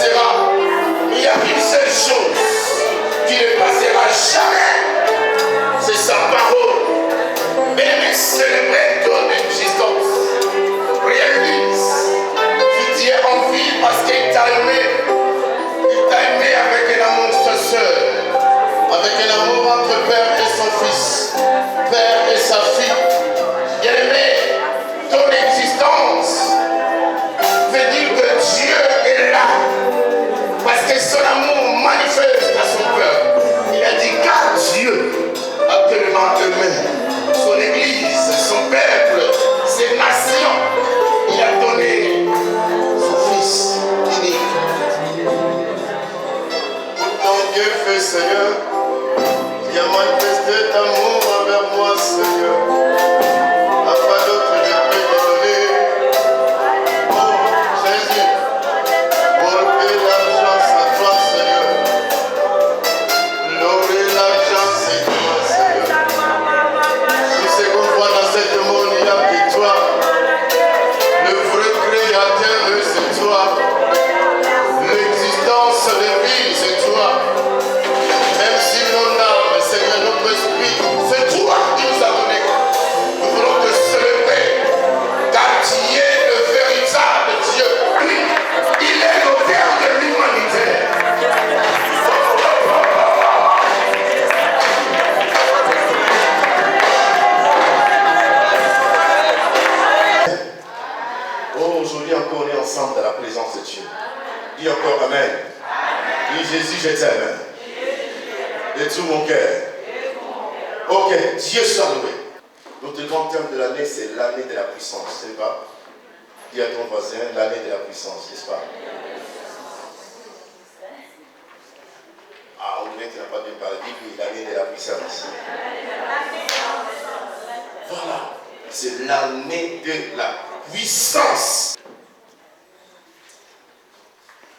passera. Il y a une seule chose qui ne passera jamais. C'est sa parole. Bien-aimé, célébrer ton existence. Réalise que tu es en vie parce qu'il t'a aimé. Il t'a aimé avec un amour sincère. Avec un amour entre père et son fils. Père et sa fille. Bien-aimé, ton existence veut dire que Dieu est là. Parce que son amour manifeste à son peuple. Il a dit car Dieu a tellement aimé son église, son peuple, ses nations. Il a donné son fils unique. Pourtant Dieu fait Seigneur, qui a manifesté ton amour envers moi Seigneur. Pas d'autre je peux te donner. Oh Jésus, louer l'argent c'est toi Seigneur. Louer l'argent c'est toi Seigneur. Tout ce qu'on voit dans cette monde, il n'y a que toi. Le vrai créateur c'est toi. L'existence de vie c'est toi. Même si nos âmes, Seigneur, notre esprit, c'est toi qui nous a donné. Nous voulons te célébrer, car tu es le véritable Dieu. Lui, il est l'auteur de l'humanité. Oh, aujourd'hui encore, on est ensemble dans la présence de Dieu. Dis encore Amen. Dis Jésus, je t'aime. De tout mon cœur. Ok, Dieu soit loué. Notre grand thème de l'année, c'est l'année de la puissance, c'est pas? Dis à ton voisin, l'année de la puissance, n'est-ce pas? Ah, on dirait qu'il n'a pas bien parlé. Dis l'année de la puissance. Voilà, c'est l'année de la puissance.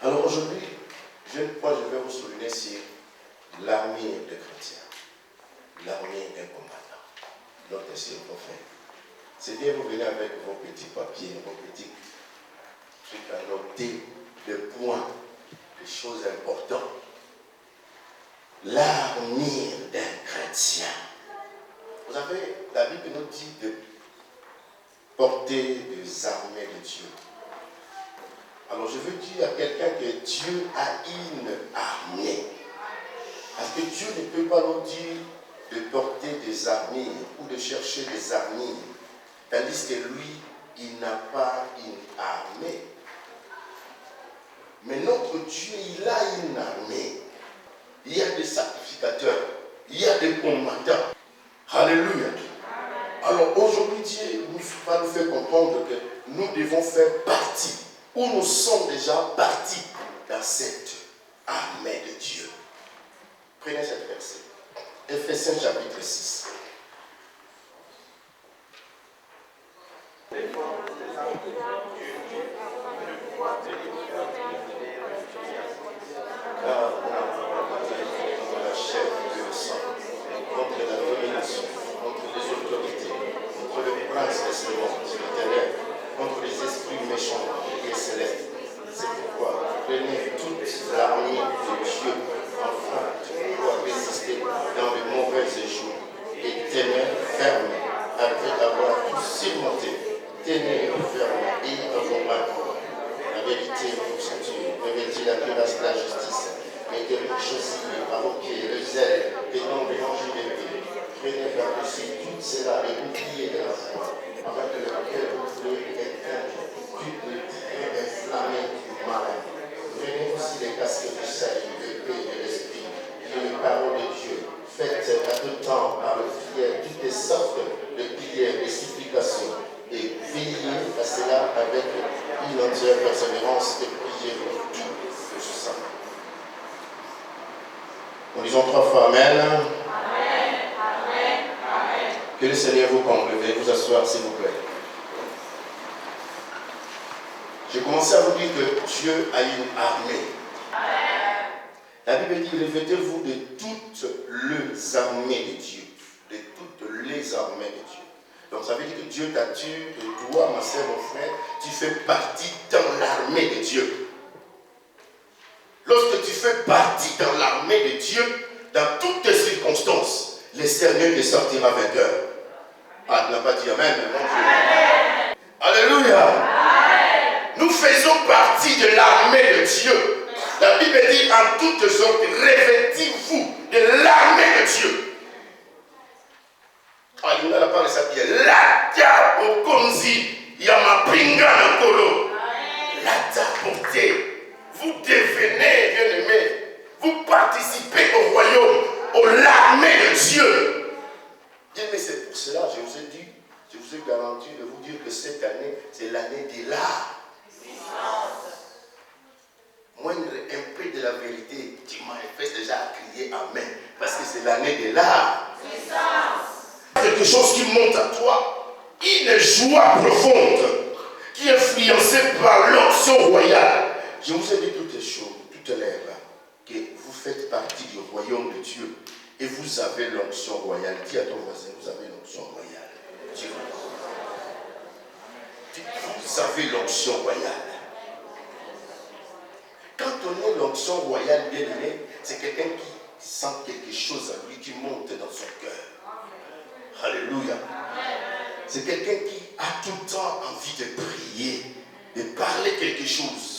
Alors aujourd'hui, je vais vous souligner sur l'armée des chrétiens, l'armée des combattants. Donc, c'est le prophète. C'est bien, vous venez avec vos petits papiers, vos petits trucs à noter, des points, des choses importantes. L'armée d'un chrétien. Vous savez, la Bible nous dit de porter des armées de Dieu. Alors, je veux dire à quelqu'un que Dieu a une armée. Parce que Dieu ne peut pas nous dire de porter des armures ou de chercher des armures, tandis que lui, il n'a pas une armée. Mais notre Dieu, il a une armée. Il y a des sacrificateurs, il y a des combattants. Alléluia. Alors aujourd'hui, Dieu va nous faire comprendre que nous devons faire partie, ou nous sommes déjà partis dans cette armée de Dieu. Prenez cette verset. Ephésiens chapitre 6. La chair de sang, contre la domination, contre les autorités, contre le prince de ce monde, le ténèbres, contre les esprits méchants et célestes. C'est pourquoi prenez toute l'armée de Dieu afin de pouvoir résister dans les mauvais jours et tenez ferme après avoir tout surmonté. Tenez ferme et convaincre. La vérité vous ceinture, revêtez la cuirasse de la justice, mettez les chaussures à vos pieds, le zèle et non mélangez les pieds. Prenez par-dessus tout cela et oubliez de la foi, afin que le cœur vous soit éteint, toutes les traits inflammés du mal. Prenez aussi les casques du salut, de paix et l'esprit, qui est la parole de Dieu. Faites à tout temps par le prière toutes sortes de prières et supplications, et veillez à cela avec une entière persévérance et priez pour tout le sang. Nous disons 3 fois Amen. Amen. Amen. Amen. Que le Seigneur vous comble. Veuillez vous asseoir s'il vous plaît. J'ai commencé à vous dire que Dieu a une armée. La Bible dit, revêtez-vous de toutes les armées de Dieu. De toutes les armées de Dieu. Donc ça veut dire que Dieu t'a tué, et toi, ma soeur, mon frère, tu fais partie dans l'armée de Dieu. Lorsque tu fais partie dans l'armée de Dieu, dans toutes tes circonstances, l'Éternel te sortira vainqueur. Ah, tu n'as pas dit Amen, mais mon Dieu. Alléluia. Nous faisons partie de l'armée de Dieu. La Bible dit en toutes sortes, revêtez-vous de l'armée de Dieu. Alléluia, la parole s'appelle Lata Okonzi Yamapinga Nakolo. Lata portée. Vous devenez, bien-aimés, vous participez au royaume, au l'armée de Dieu. Bien, mais c'est pour cela, je vous ai dit, je vous ai garanti de vous dire que cette année, c'est l'année de l'art. Moindre un peu de la vérité, tu manifestes déjà à crier Amen, parce que c'est l'année de l'art. Quelque chose qui monte à toi, une joie profonde, qui est influencée par l'onction royale. Je vous ai dit toutes les choses, tout à l'heure, que vous faites partie du royaume de Dieu et vous avez l'onction royale. Dis à ton voisin, vous avez l'onction royale. Dis, vous avez l'onction royale. Quand on a l'onction royale bien aimé, c'est quelqu'un qui sent quelque chose à lui qui monte dans son cœur. Alléluia. C'est quelqu'un qui a tout le temps envie de prier, de parler quelque chose.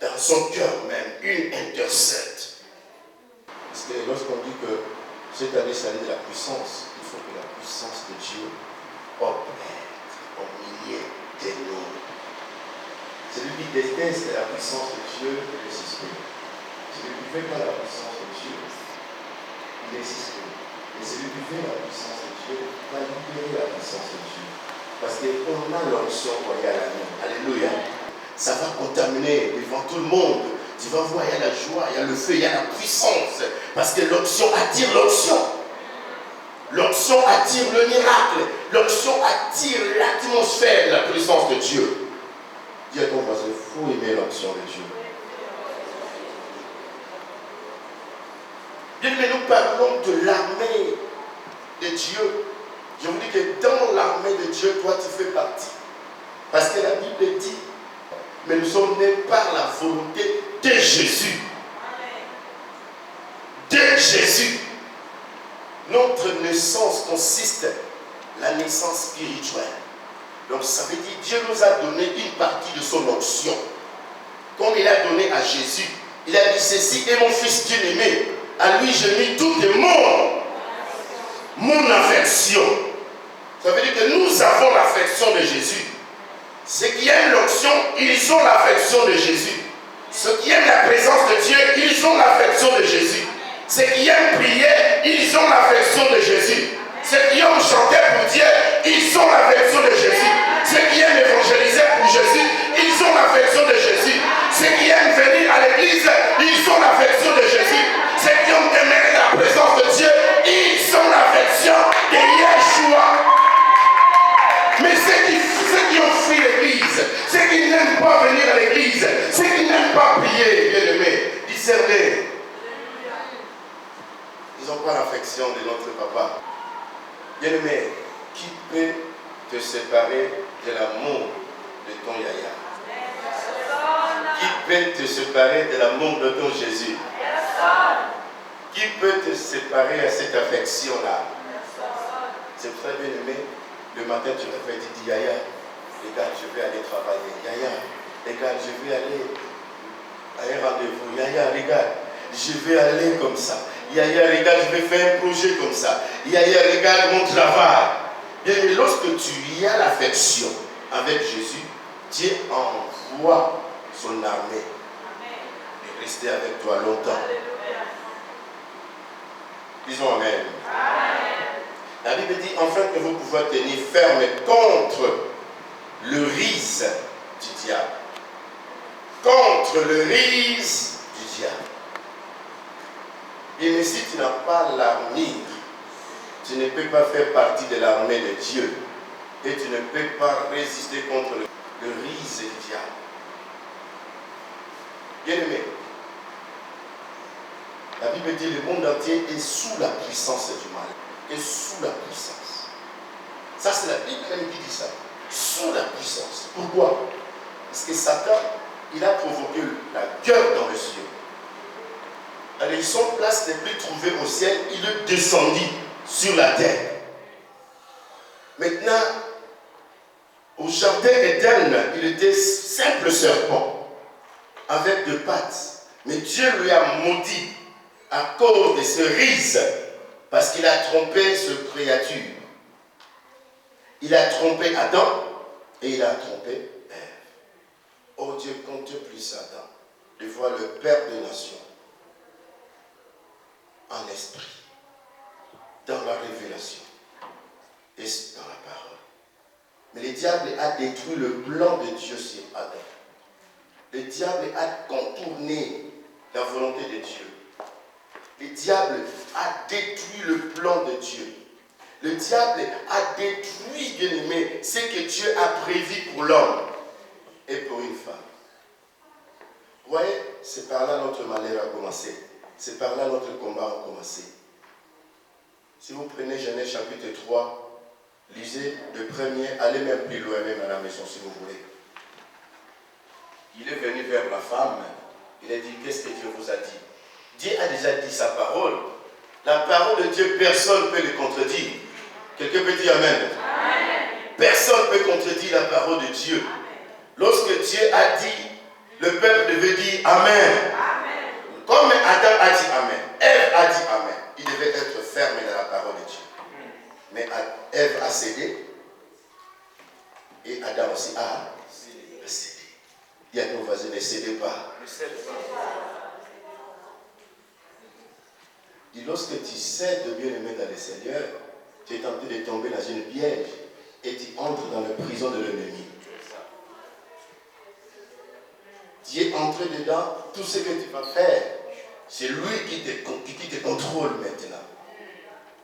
Dans son cœur même, une intercède. Parce que lorsqu'on dit que cette année, c'est l'année de la puissance, il faut que la puissance de Dieu opère au milieu de nous. Celui qui déteste la puissance de Dieu, il est suspect. Celui qui ne fait pas la puissance de Dieu, il est suspect. Et celui qui fait la puissance de Dieu, va libérer la puissance de Dieu. Parce qu'on a l'onction royale à nous. Alléluia. Ça va contaminer devant tout le monde. Tu vas voir, il y a la joie, il y a le feu, il y a la puissance. Parce que l'onction attire l'onction. L'onction attire le miracle. L'onction attire l'atmosphère de la puissance de Dieu. Dis à ton voisin, il faut aimer l'onction de Dieu. Bien, mais nous parlons de l'armée de Dieu. Je vous dis que dans l'armée de Dieu, toi tu fais partie. Parce que la Bible dit, mais nous sommes nés par la volonté de Jésus. De Jésus. Notre naissance consiste la naissance spirituelle. Donc ça veut dire Dieu nous a donné une partie de son onction. Comme il a donné à Jésus, il a dit ceci est mon fils bien-aimé. À lui je mis tout de mon affection. Ça veut dire que nous avons l'affection de Jésus. Ceux qui aiment l'onction, ils ont l'affection de Jésus. Ceux qui aiment la présence de Dieu, ils ont l'affection de Jésus. Ceux qui aiment prier, ils ont l'affection de Jésus. Ceux qui aiment chanter pour Dieu, ils ont l'affection de Jésus. Ceux qui aiment évangéliser pour Jésus, ils ont l'affection de Jésus. Ceux qui aiment venir à l'église, ils ont l'affection de Jésus. Ceux qui ont aimé la présence de Dieu, ils ont l'affection de Yeshua. Mais ceux qui ont fui l'église, ceux qui n'aiment pas venir à l'église, ceux qui n'aiment pas prier, bien-aimés, discerner, ils n'ont pas l'affection de notre papa. Bien-aimé, qui peut te séparer de l'amour de ton Yaya? Qui peut te séparer de l'amour de ton Jésus? Qui peut te séparer à cette affection-là? C'est très bien-aimé. Le matin, tu te fais, tu dis, Yaya, regarde, je vais aller travailler. Yaya, regarde, je vais aller à un rendez-vous. Yaya, regarde, je vais aller comme ça. Yaya, regarde, je vais faire un projet comme ça. Yaya, regarde mon travail. Bien, mais lorsque tu y as l'affection avec Jésus, Dieu envoie son armée et rester avec toi longtemps. Disons Amen. La Bible dit enfin que vous pouvez tenir ferme contre le rise du diable. Contre le rise du diable. Et mais si tu n'as pas l'armure, tu ne peux pas faire partie de l'armée de Dieu. Et tu ne peux pas résister contre le rise du diable. Bien-aimé, la Bible dit que le monde entier est sous la puissance du mal. Est sous la puissance. Ça, c'est la Bible même qui dit ça. Sous la puissance. Pourquoi? Parce que Satan, il a provoqué la guerre dans le ciel. Alors, son place n'est plus trouvée au ciel, il est descendu sur la terre. Maintenant, au jardin Éden, il était simple serpent, avec deux pattes. Mais Dieu lui a maudit à cause de ce rise, parce qu'il a trompé cette créature. Il a trompé Adam et il a trompé Ève. Oh Dieu, compte plus Adam de voir le Père des nations en esprit, dans la révélation et dans la parole. Mais le diable a détruit le plan de Dieu sur Adam. Le diable a contourné la volonté de Dieu. Le diable a détruit le plan de Dieu. Le diable a détruit, bien-aimé, ce que Dieu a prévu pour l'homme et pour une femme. Vous voyez, c'est par là notre malheur a commencé. C'est par là notre combat a commencé. Si vous prenez Genèse chapitre 3, lisez le premier, allez même plus loin, même à la maison si vous voulez. Il est venu vers la femme, il a dit, qu'est-ce que Dieu vous a dit? Dieu a déjà dit sa parole. La parole de Dieu, personne ne peut le contredire. Quelqu'un peut dire Amen. Amen. Personne ne peut contredire la parole de Dieu. Amen. Lorsque Dieu a dit, le peuple devait dire Amen. Amen. Comme Adam a dit Amen, Ève a dit Amen. Il devait être ferme dans la parole de Dieu. Mais Ève a cédé et Adam aussi a cédé. Il y a nos voisins, ne cédez pas. Et lorsque tu cèdes bien aimer dans le Seigneur, tu es tenté de tomber dans une piège et tu entres dans la prison de l'ennemi. Tu es entré dedans, tout ce que tu vas faire, c'est lui qui te contrôle maintenant.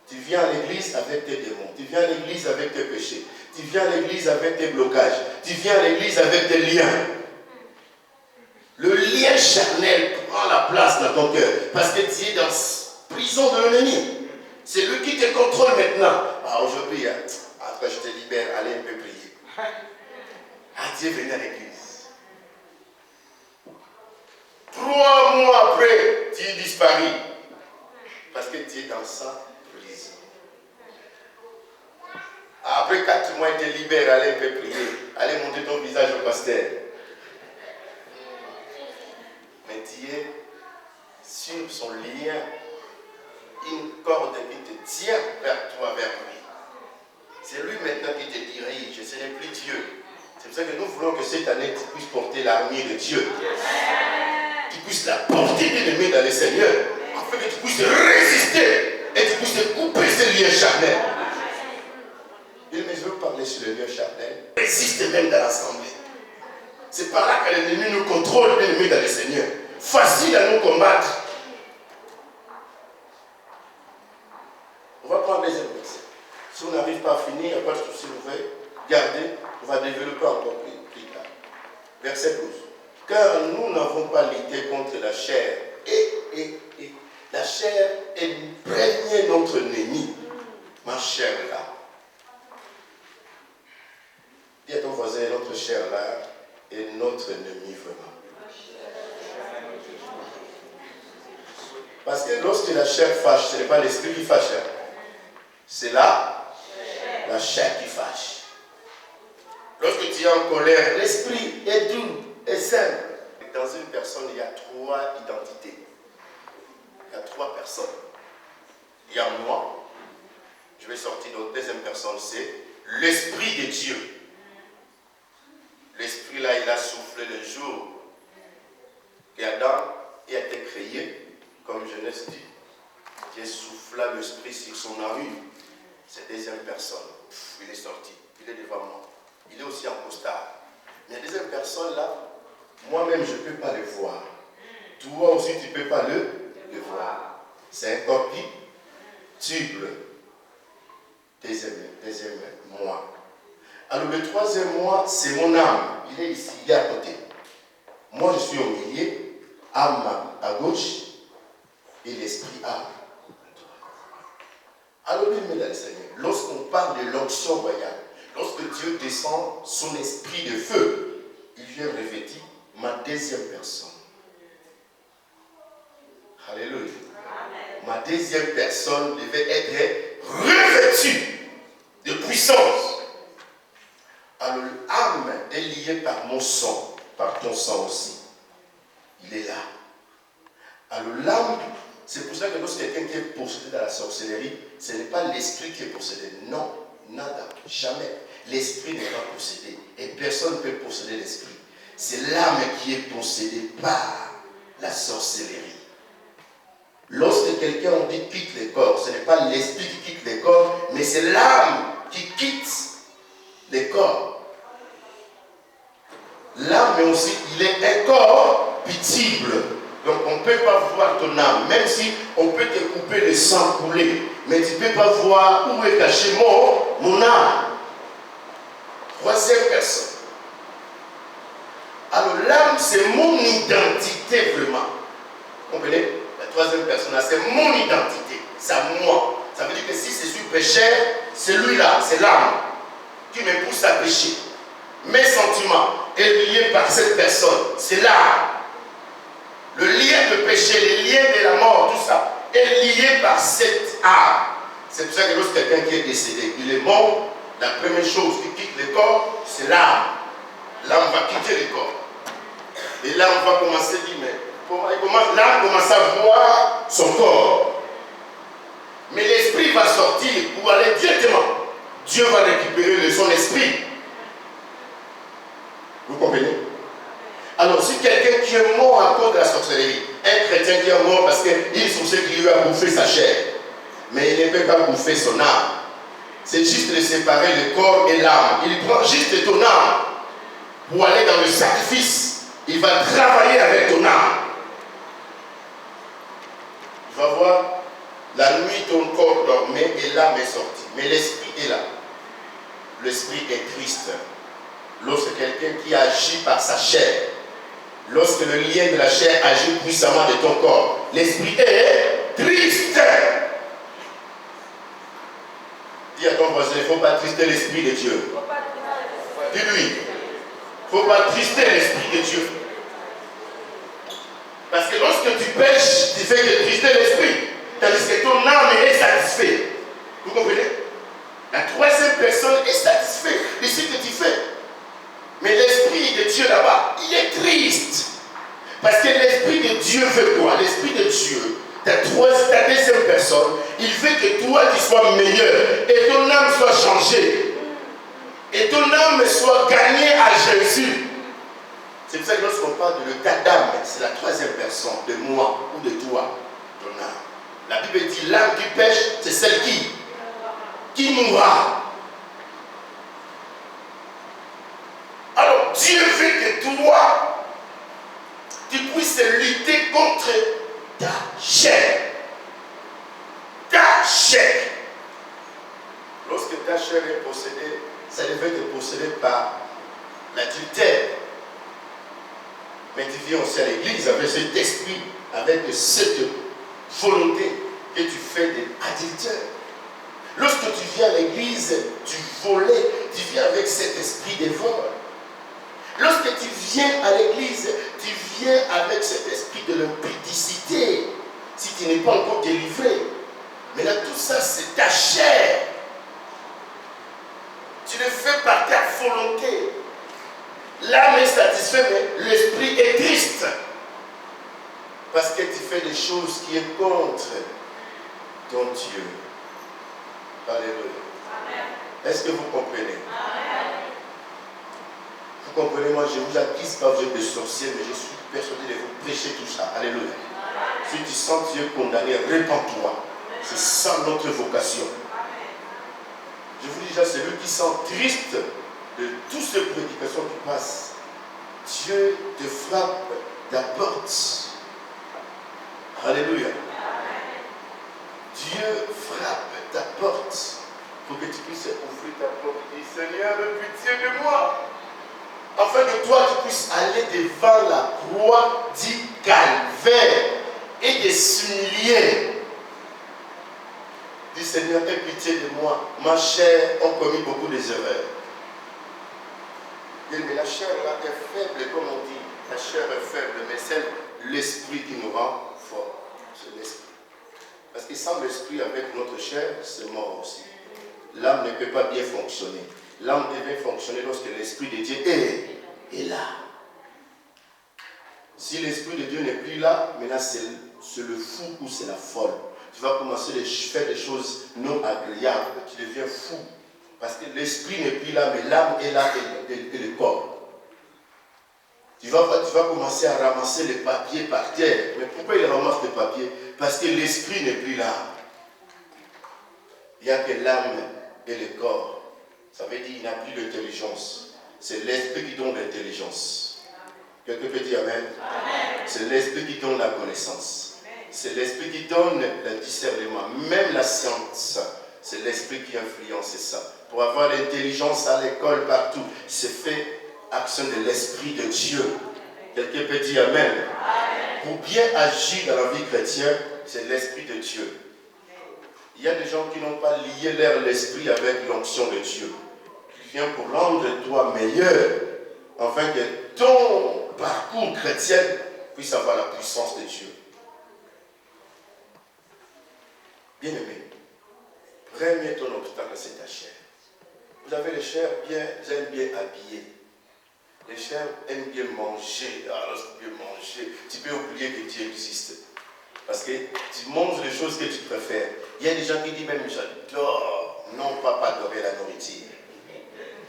Tu viens à l'église avec tes démons, tu viens à l'église avec tes péchés, tu viens à l'église avec tes blocages, tu viens à l'église avec tes liens. Le lien charnel prend la place dans ton cœur parce que tu es dans la prison de l'ennemi. C'est lui qui te contrôle maintenant. Ah, aujourd'hui, après je te libère, allez un peu prier. Ah, Dieu venez à l'église. 3 mois après, tu disparais. Parce que tu es dans sa prison. Après 4 mois, il te libère, allez un peu prier. Allez monter ton visage au pasteur. Mais tu es sur son lien, une corde qui te tient vers toi, vers lui. C'est lui maintenant qui te dirige, ce n'est plus Dieu. C'est pour ça que nous voulons que cette année, tu puisses porter l'armure de Dieu. Tu puisses la porter bien-aimée dans le Seigneur, afin que tu puisses résister et tu puisses couper ce lien charnel. Mais je veux parler sur le lien charnel. Résiste même dans l'assemblée. C'est par là que l'ennemi nous contrôle, bien-aimé dans le Seigneur. Facile à nous combattre. On va prendre les verset. Si on n'arrive pas à finir, il n'y a pas de souci, vous pouvez garder, on va développer encore plus tard. Verset 12. Car nous n'avons pas lutté contre la chair. Et la chair est prégnée notre ennemi. Ma chair là. Dis à ton voisin, notre chair là est notre ennemi vraiment. Parce que lorsque la chair fâche, ce n'est pas l'esprit qui fâche. C'est la chair qui fâche. Lorsque tu es en colère, l'esprit est doux et simple. Dans une personne, il y a 3 identités. Il y a 3 personnes. Il y a moi. Je vais sortir dans la deuxième personne, c'est l'esprit de Dieu. L'esprit là, il a soufflé le jour qu'Adam a été créé. Comme Genèse dit, Dieu souffla l'esprit sur son armure. C'est la deuxième personne. Il est sorti. Il est devant moi. Il est aussi en costard. Mais la deuxième personne là, moi-même je ne peux pas le voir. Toi aussi tu ne peux pas le voir. C'est un corpuscule. Deuxième moi. Alors le troisième moi, c'est mon âme. Il est ici, il est à côté. Moi je suis au milieu, âme à gauche. Et l'esprit a. Alors, bien aimé dans le Seigneur, lorsqu'on parle de l'onction royale, lorsque Dieu descend son esprit de feu, il vient revêtir ma deuxième personne. Alléluia. deuxième personne devait être revêtue de puissance. Alors l'âme est liée par mon sang, par ton sang aussi. Il est là. Alors l'âme, c'est pour ça que lorsque quelqu'un qui est possédé dans la sorcellerie, ce n'est pas l'esprit qui est possédé. Non, nada, jamais. L'esprit n'est pas possédé. Et personne ne peut posséder l'esprit. C'est l'âme qui est possédée par la sorcellerie. Lorsque quelqu'un on dit quitte le corps, ce n'est pas l'esprit qui quitte le corps, mais c'est l'âme qui quitte le corps. L'âme aussi, il est un corps pitiable. Donc on ne peut pas voir ton âme, même si on peut te couper le sang coulé, mais tu ne peux pas voir où est caché mon âme. Troisième personne. Alors l'âme, c'est mon identité vraiment. Vous comprenez? La troisième personne, c'est mon identité. C'est à moi. Ça veut dire que si je suis pécheur, c'est lui-là, c'est l'âme qui me pousse à pécher. Mes sentiments sont liés par cette personne. C'est l'âme. Le lien de péché, le lien de la mort, tout ça, est lié par cette âme. C'est pour ça que lorsque quelqu'un qui est décédé, il est mort, la première chose qui quitte le corps, c'est l'âme. L'âme va quitter le corps. Et l'âme va commencer à dire, mais l'âme commence à voir son corps. Mais l'esprit va sortir pour aller directement. Dieu va récupérer son esprit. Vous comprenez? Alors si quelqu'un qui est mort à cause de la sorcellerie, un chrétien qui est mort parce qu'il sont ceux qui lui a bouffé sa chair, mais il ne peut pas bouffer son âme. C'est juste de séparer le corps et l'âme. Il prend juste ton âme pour aller dans le sacrifice. Il va travailler avec ton âme. Tu vas voir, la nuit ton corps dormait et l'âme est sortie. Mais l'esprit est là. L'esprit est triste. Lorsque quelqu'un qui agit par sa chair, lorsque le lien de la chair agit puissamment de ton corps, l'esprit est triste. Dis à ton voisin, il ne faut pas trister l'esprit de Dieu. Dis-lui, il ne faut pas trister l'esprit de Dieu. Parce que lorsque tu pêches, tu fais que trister l'esprit. Tandis que ton âme est satisfaite. Vous comprenez? La troisième personne est satisfaite de ce que tu fais. Mais l'esprit de Dieu là-bas, il est triste. Parce que l'esprit de Dieu veut quoi? L'esprit de Dieu, ta deuxième personne, il veut que toi tu sois meilleur. Et ton âme soit changée. Et ton âme soit gagnée à Jésus. C'est pour ça que lorsqu'on parle de le cas d'âme, c'est la troisième personne, de moi ou de toi, ton âme. La Bible dit l'âme qui pêche, c'est celle qui mourra. Alors Dieu veut que toi, tu puisses lutter contre ta chair. Ta chair. Lorsque ta chair est possédée, ça devait être possédé par l'adultère. Mais tu viens aussi à l'église avec cet esprit, avec cette volonté que tu fais d'adultère. Lorsque tu viens à l'église, tu volais, tu viens avec cet esprit de vol. Lorsque tu viens à l'église, tu viens avec cet esprit de l'impudicité, si tu n'es pas encore délivré. Mais là, tout ça, c'est ta chair. Tu le fais par ta volonté. L'âme est satisfaite, mais l'esprit est triste. Parce que tu fais des choses qui sont contre ton Dieu. Alléluia. Est-ce que vous comprenez? Amen. Vous comprenez, moi je vous accuse pas, vous êtes des sorciers, mais je suis persuadé de vous prêcher tout ça. Alléluia. Amen. Si tu sens Dieu condamné, répands-toi. C'est ça notre vocation. Amen. Je vous dis déjà, celui qui sent triste de toutes ces prédications qui passent, Dieu te frappe ta porte. Alléluia. Amen. Dieu frappe ta porte pour que tu puisses ouvrir ta porte et dire Seigneur, aie pitié de moi. Afin que toi tu puisses aller devant la croix du calvaire et de s'humilier. Dis Seigneur, aie pitié de moi. Ma chair a commis beaucoup d'erreurs. Mais la chair là est faible, comme on dit. La chair est faible, mais c'est l'esprit qui nous rend fort. C'est l'esprit. Parce que sans l'esprit avec notre chair, c'est mort aussi. L'âme ne peut pas bien fonctionner. L'âme devait fonctionner lorsque l'esprit de Dieu est là. Si l'esprit de Dieu n'est plus là, maintenant c'est le fou ou c'est la folle. Tu vas commencer à faire des choses non agréables. Tu deviens fou. Parce que l'esprit n'est plus là, mais l'âme est là et le corps. Tu vas commencer à ramasser les papiers par terre. Mais pourquoi il ramasse les papiers? Parce que l'esprit n'est plus là. Il n'y a que l'âme et le corps. Ça veut dire qu'il n'a plus d'intelligence. C'est l'esprit qui donne l'intelligence. Quelqu'un peut dire amen? C'est l'esprit qui donne la connaissance. C'est l'esprit qui donne le discernement. Même la science, c'est l'esprit qui influence ça. Pour avoir l'intelligence à l'école, partout, c'est fait action de l'esprit de Dieu. Quelqu'un peut dire amen. Pour bien agir dans la vie chrétienne, c'est l'esprit de Dieu. Il y a des gens qui n'ont pas lié l'esprit avec l'onction de Dieu. Qui vient pour rendre toi meilleur, afin que ton parcours chrétien puisse avoir la puissance de Dieu. Bien-aimé, premier ton obstacle, c'est ta chair. Vous avez les chairs aiment bien habiller. Les chairs aiment bien manger. Alors, tu peux manger, tu peux oublier que Dieu existe. Parce que tu manges les choses que tu préfères. Il y a des gens qui disent même, j'adore, non pas adorer la nourriture.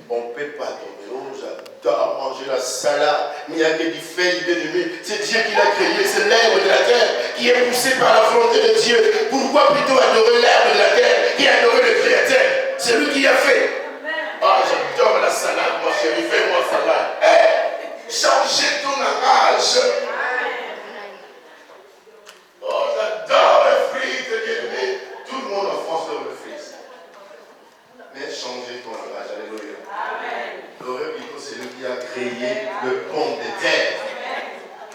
On ne peut pas adorer. Oh, j'adore manger la salade. Mais il y a que du feuilles bien-aimé. C'est Dieu qui l'a créé. C'est l'herbe de la terre qui est poussée par la volonté de Dieu. Pourquoi plutôt adorer l'herbe de la terre et adorer le Créateur? C'est lui qui a fait. Ah, j'adore la salade, mon chéri. Fais-moi salade. Hey, changez ton âge. Oh, j'adore les frites, bien-aimé. Tout le monde en France adore les frites. Mais changez ton langage. Alléluia. Adorer plutôt celui qui a créé le pont de terre.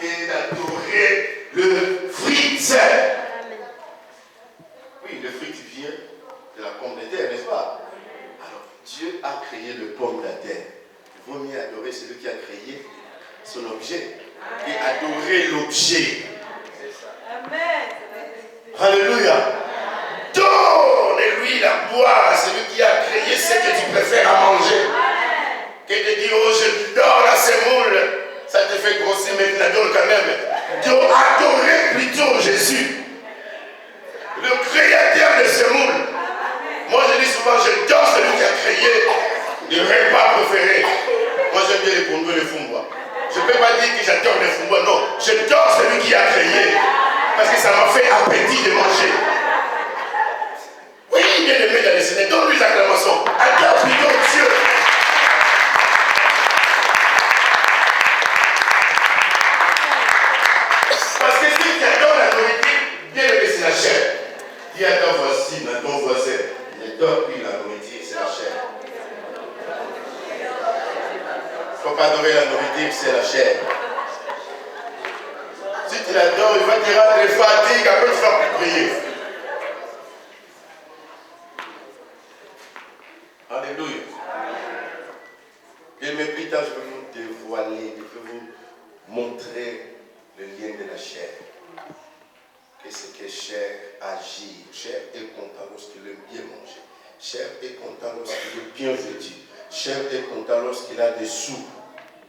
Et d'adorer le frite. Oui, le frite vient de la pomme de terre, n'est-ce pas? Alors, Dieu a créé le pomme de la terre. Il vaut mieux adorer celui qui a créé son objet et adorer l'objet. Amen. Alléluia. Donne-lui la boire à celui qui a créé ce que tu préfères à manger. Que te dire, oh, je dors la semoule, ça te fait grossir, mais tu l'adores quand même. Adorez plutôt Jésus, le créateur de semoule. Moi, je dis souvent, je dors celui qui a créé le repas préféré. Moi, j'aime bien les pondus et les fumbois. Je ne peux pas dire que j'adore les fumbois, non. Je dors celui qui a créé. Parce que ça m'a fait appétit de manger. Oui, bien aimé dans les Seigneur, donne-lui l'acclamation. Adore plutôt Dieu. Parce que si tu adores la nourriture, bien aimé, c'est la chair. Dis à ton voisin, à ton voisin, ne dors plus la nourriture, c'est la chair. Il ne faut pas adorer la nourriture, c'est la chair. Si tu l'adores, il va te rendre fatigue, après tu ne vas plus prier. Alléluia. Et mais plus tard, je vais vous dévoiler, je vais vous montrer le lien de la chair. Qu'est-ce que chair agit? Chair est content lorsqu'il aime bien manger. Chair est content lorsqu'il est bien vêtu. Chair est content lorsqu'il a des sous,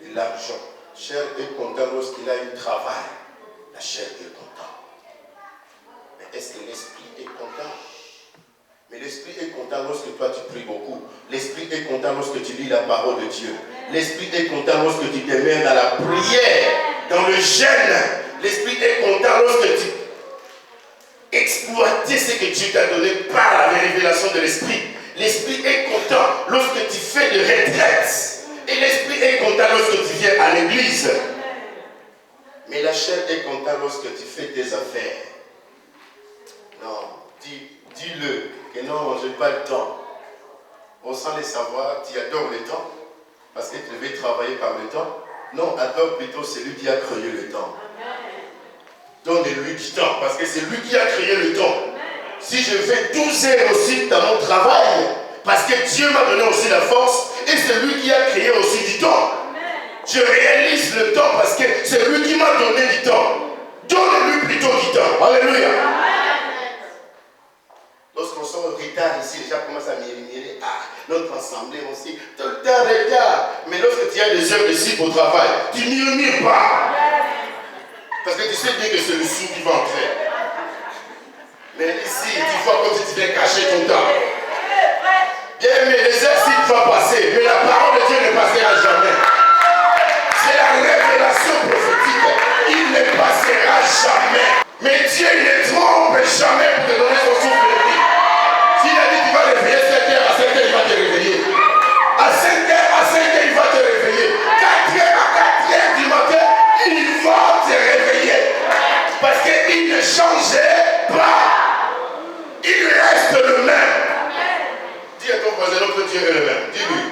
de l'argent. Chair est content lorsqu'il a un travail. La chair est contente. Mais est-ce que l'esprit est content? Mais l'esprit est content lorsque toi tu pries beaucoup. L'esprit est content lorsque tu lis la parole de Dieu. L'esprit est content lorsque tu te mets dans la prière, dans le jeûne. L'esprit est content lorsque tu exploites ce que Dieu t'a donné par la révélation de l'esprit. L'esprit est content lorsque tu fais des retraites. Et l'esprit est content lorsque tu viens à l'église. Mais la chair est contente lorsque tu fais tes affaires. Non, dis-le que non, je n'ai pas le temps. Bon, sans le savoir, tu adores le temps parce que tu devais travailler par le temps. Non, adore plutôt celui qui a créé le temps. Donne-lui du temps parce que c'est lui qui a créé le temps. Si je fais 12 heures aussi dans mon travail, parce que Dieu m'a donné aussi la force et c'est lui qui a créé aussi du temps. Je réalise le temps parce que c'est lui qui m'a donné du temps. Donne-lui plutôt du temps. Alléluia. assis, les gens commencent à murmurer. Ah, notre assemblée aussi, tout le temps regarde. Mais lorsque tu as des heures de cible au travail, tu ne murmures pas. Parce que tu sais bien que c'est le sou qui va entrer. Mais ici, tu vois comme si tu viens cacher ton temps. Bien aimé, les heures cibles vont passer, mais la parole de Dieu ne passera jamais. C'est la révélation prophétique. Il ne passera jamais. Mais Dieu ne trompe jamais pour te donner son souffle de vie. S'il a dit qu'il va réveiller 7h, à 7h, il va te réveiller. À 5h, il va te réveiller. 4h, à 4h du matin, il va te réveiller. Parce qu'il ne changeait pas. Il reste le même. Dis à ton voisin, notre Dieu est le même. Dis-lui.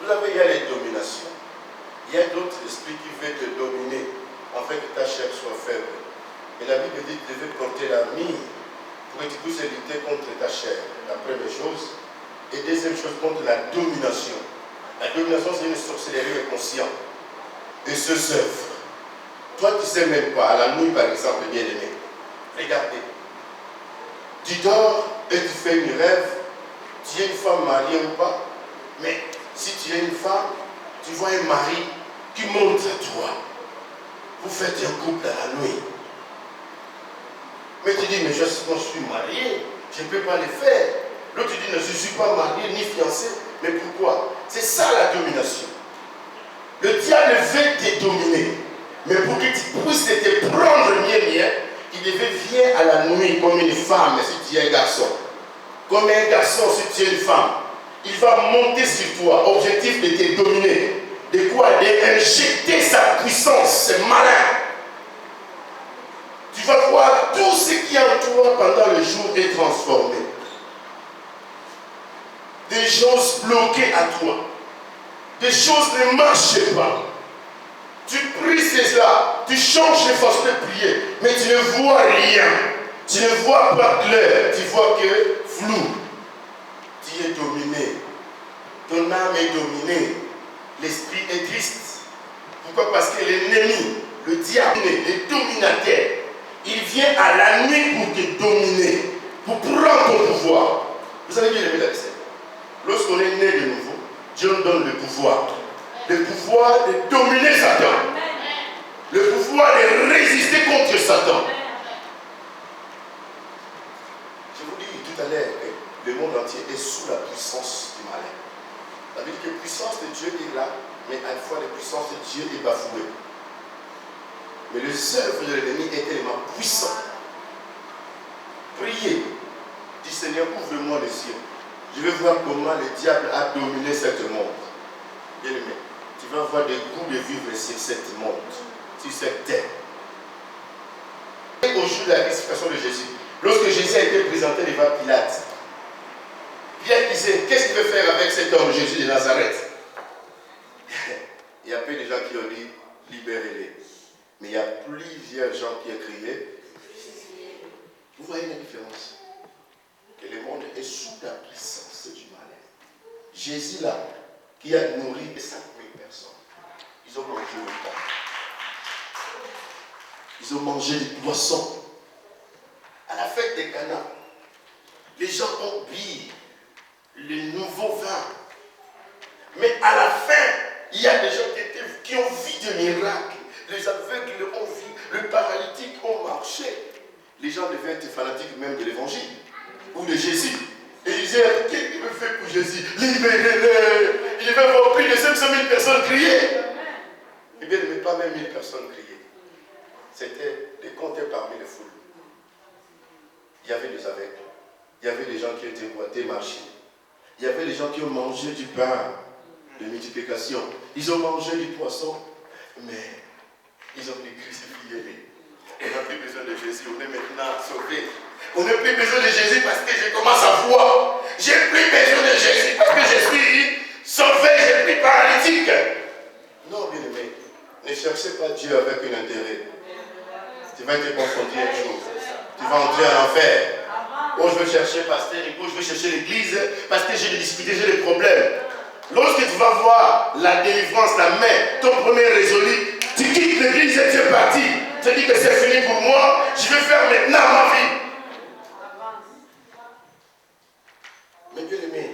Vous savez, il y a les dominations. Il y a d'autres esprits qui veulent te dominer afin que ta chair soit faible. Et la Bible dit que tu devais porter la mine pour que tu puisses lutter contre ta chair. La première chose. Et deuxième chose, contre la domination. La domination, c'est une sorcellerie inconsciente. Et ce œuvre. Toi, tu ne sais même pas, à la nuit par exemple, bien aimé. Regardez. Tu dors et tu fais une rêve. Tu es une femme mariée ou pas. Mais si tu es une femme, tu vois un mari qui monte à toi. Vous faites un couple à la nuit. Mais tu dis, mais je suis marié, je ne peux pas le faire. L'autre dit, je ne suis pas marié ni fiancé. Mais pourquoi? C'est ça la domination. Le diable veut te dominer. Mais pour que tu puisses te prendre bien, il devait venir à la nuit comme une femme si tu es un garçon. Comme un garçon si tu es une femme. Il va monter sur toi, objectif de te dominer. De quoi? D'injecter sa puissance, c'est malin. Tu vas voir tout ce qui est en toi pendant le jour est transformé. Des choses bloquées à toi. Des choses ne marchent pas. Tu pries cela, tu changes les façons de prier, mais tu ne vois rien. Tu ne vois pas clair, tu vois que flou. Tu es dominé. Ton âme est dominée. L'esprit est triste. Pourquoi? Parce que l'ennemi, le diable, le dominateur, il vient à la nuit pour te dominer, pour prendre ton pouvoir. Vous savez bien aimé la scène. Lorsqu'on est né de nouveau, Dieu nous donne le pouvoir. Le pouvoir de dominer Satan. Le pouvoir de résister contre Satan. Je vous dis tout à l'heure que le monde entier est sous la puissance du malin. Ça veut dire que la puissance de Dieu est là, mais à la fois la puissance de Dieu est bafouée. Mais le œuvre de l'ennemi est tellement puissant. Priez. Dis Seigneur, ouvre-moi les yeux. Je veux voir comment le diable a dominé cette monde. Bien aimé, tu vas avoir des goûts de vivre sur cette monde, sur cette terre. Et au jour de la crucifixion de Jésus, lorsque Jésus a été présenté devant Pilate, Pilate disait, qu'est-ce qu'il veut faire avec cet homme, Jésus de Nazareth? Il y a peu de gens qui ont dit, libérez-les. Mais il y a plusieurs gens qui ont crié. Vous voyez la différence? Que le monde est sous la puissance du malin. Jésus là, qui a nourri 5000 personnes, ils ont mangé le pain. Ils ont mangé des poissons. À la fête des Cana, les gens ont bu le nouveau vin. Mais à la fin, il y a des gens qui ont vu des miracles. Les aveugles ont vu, les paralytiques ont marché. Les gens devaient être fanatiques même de l'évangile ou de Jésus. Et ils disaient, qu'est-ce qu'il me fait pour Jésus? Libérez-le. Il devait avoir plus de 500 000 personnes crier. Eh bien, il n'y avait pas même 1000 personnes crier. C'était des compteurs parmi les foules. Il y avait des aveugles. Il y avait des gens qui étaient boités, marcher. Il y avait des gens qui ont mangé du pain de multiplication. Ils ont mangé du poisson, mais ils ont été crucifiés. On n'a plus besoin de Jésus, on est maintenant sauvés. On n'a plus besoin de Jésus parce que je commence à voir. J'ai plus besoin de Jésus parce que je suis sauvé, je suis paralytique. Non, bien aimé, ne cherchez pas Dieu avec un intérêt. Tu vas être confondu un jour. Tu vas entrer en enfer. Oh, je veux chercher pasteur, oh, je veux chercher l'église parce que j'ai des difficultés, j'ai des problèmes. Lorsque tu vas voir la délivrance, la main, ton premier résolu, tu quittes l'église et tu es parti. Tu te dis que c'est fini pour moi, je vais faire maintenant ma vie. Mais bien aimé,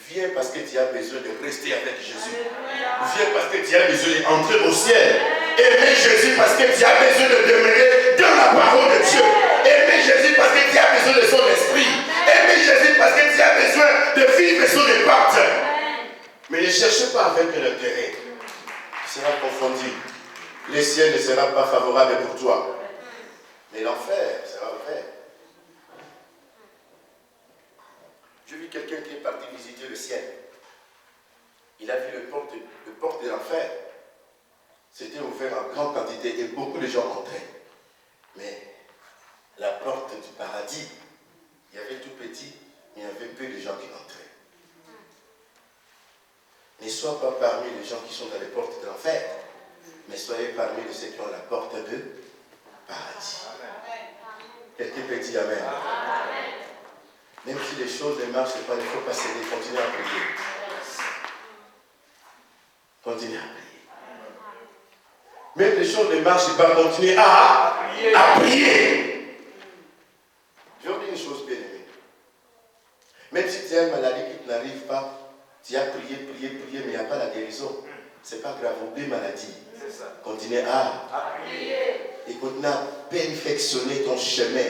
viens parce que tu as besoin de rester avec Jésus. Viens parce que tu as besoin d'entrer au ciel. Aimez Jésus parce que tu as besoin de demeurer dans la parole de Dieu. Aimez Jésus parce que tu as besoin de son esprit. Aimez Jésus parce que tu as besoin de vivre son impact. Mais ne cherchez pas avec l'intérêt. Tu seras confondu. Le ciel ne sera pas favorable pour toi. Mais l'enfer sera ouvert. J'ai vu quelqu'un qui est parti visiter le ciel. Il a vu le porte de l'enfer. C'était ouvert en grande quantité et beaucoup de gens entraient. Mais la porte du paradis, il y avait tout petit, mais il y avait peu de gens qui entraient. Ne sois pas parmi les gens qui sont dans les portes de l'enfer, mais soyez parmi ceux qui ont la porte de paradis. Quelqu'un peut dire Amen. Même si les choses ne marchent pas, il ne faut pas céder, continuez à prier. Continuez à prier. Même les choses ne marchent pas, continuez à prier. Je vais vous dire une chose bien aimée. Même si tu as une maladie qui n'arrive pas, tu as prié, mais il n'y a pas la guérison. Ce n'est pas grave, oublie maladie. Continue à prier. Et continue à perfectionner ton chemin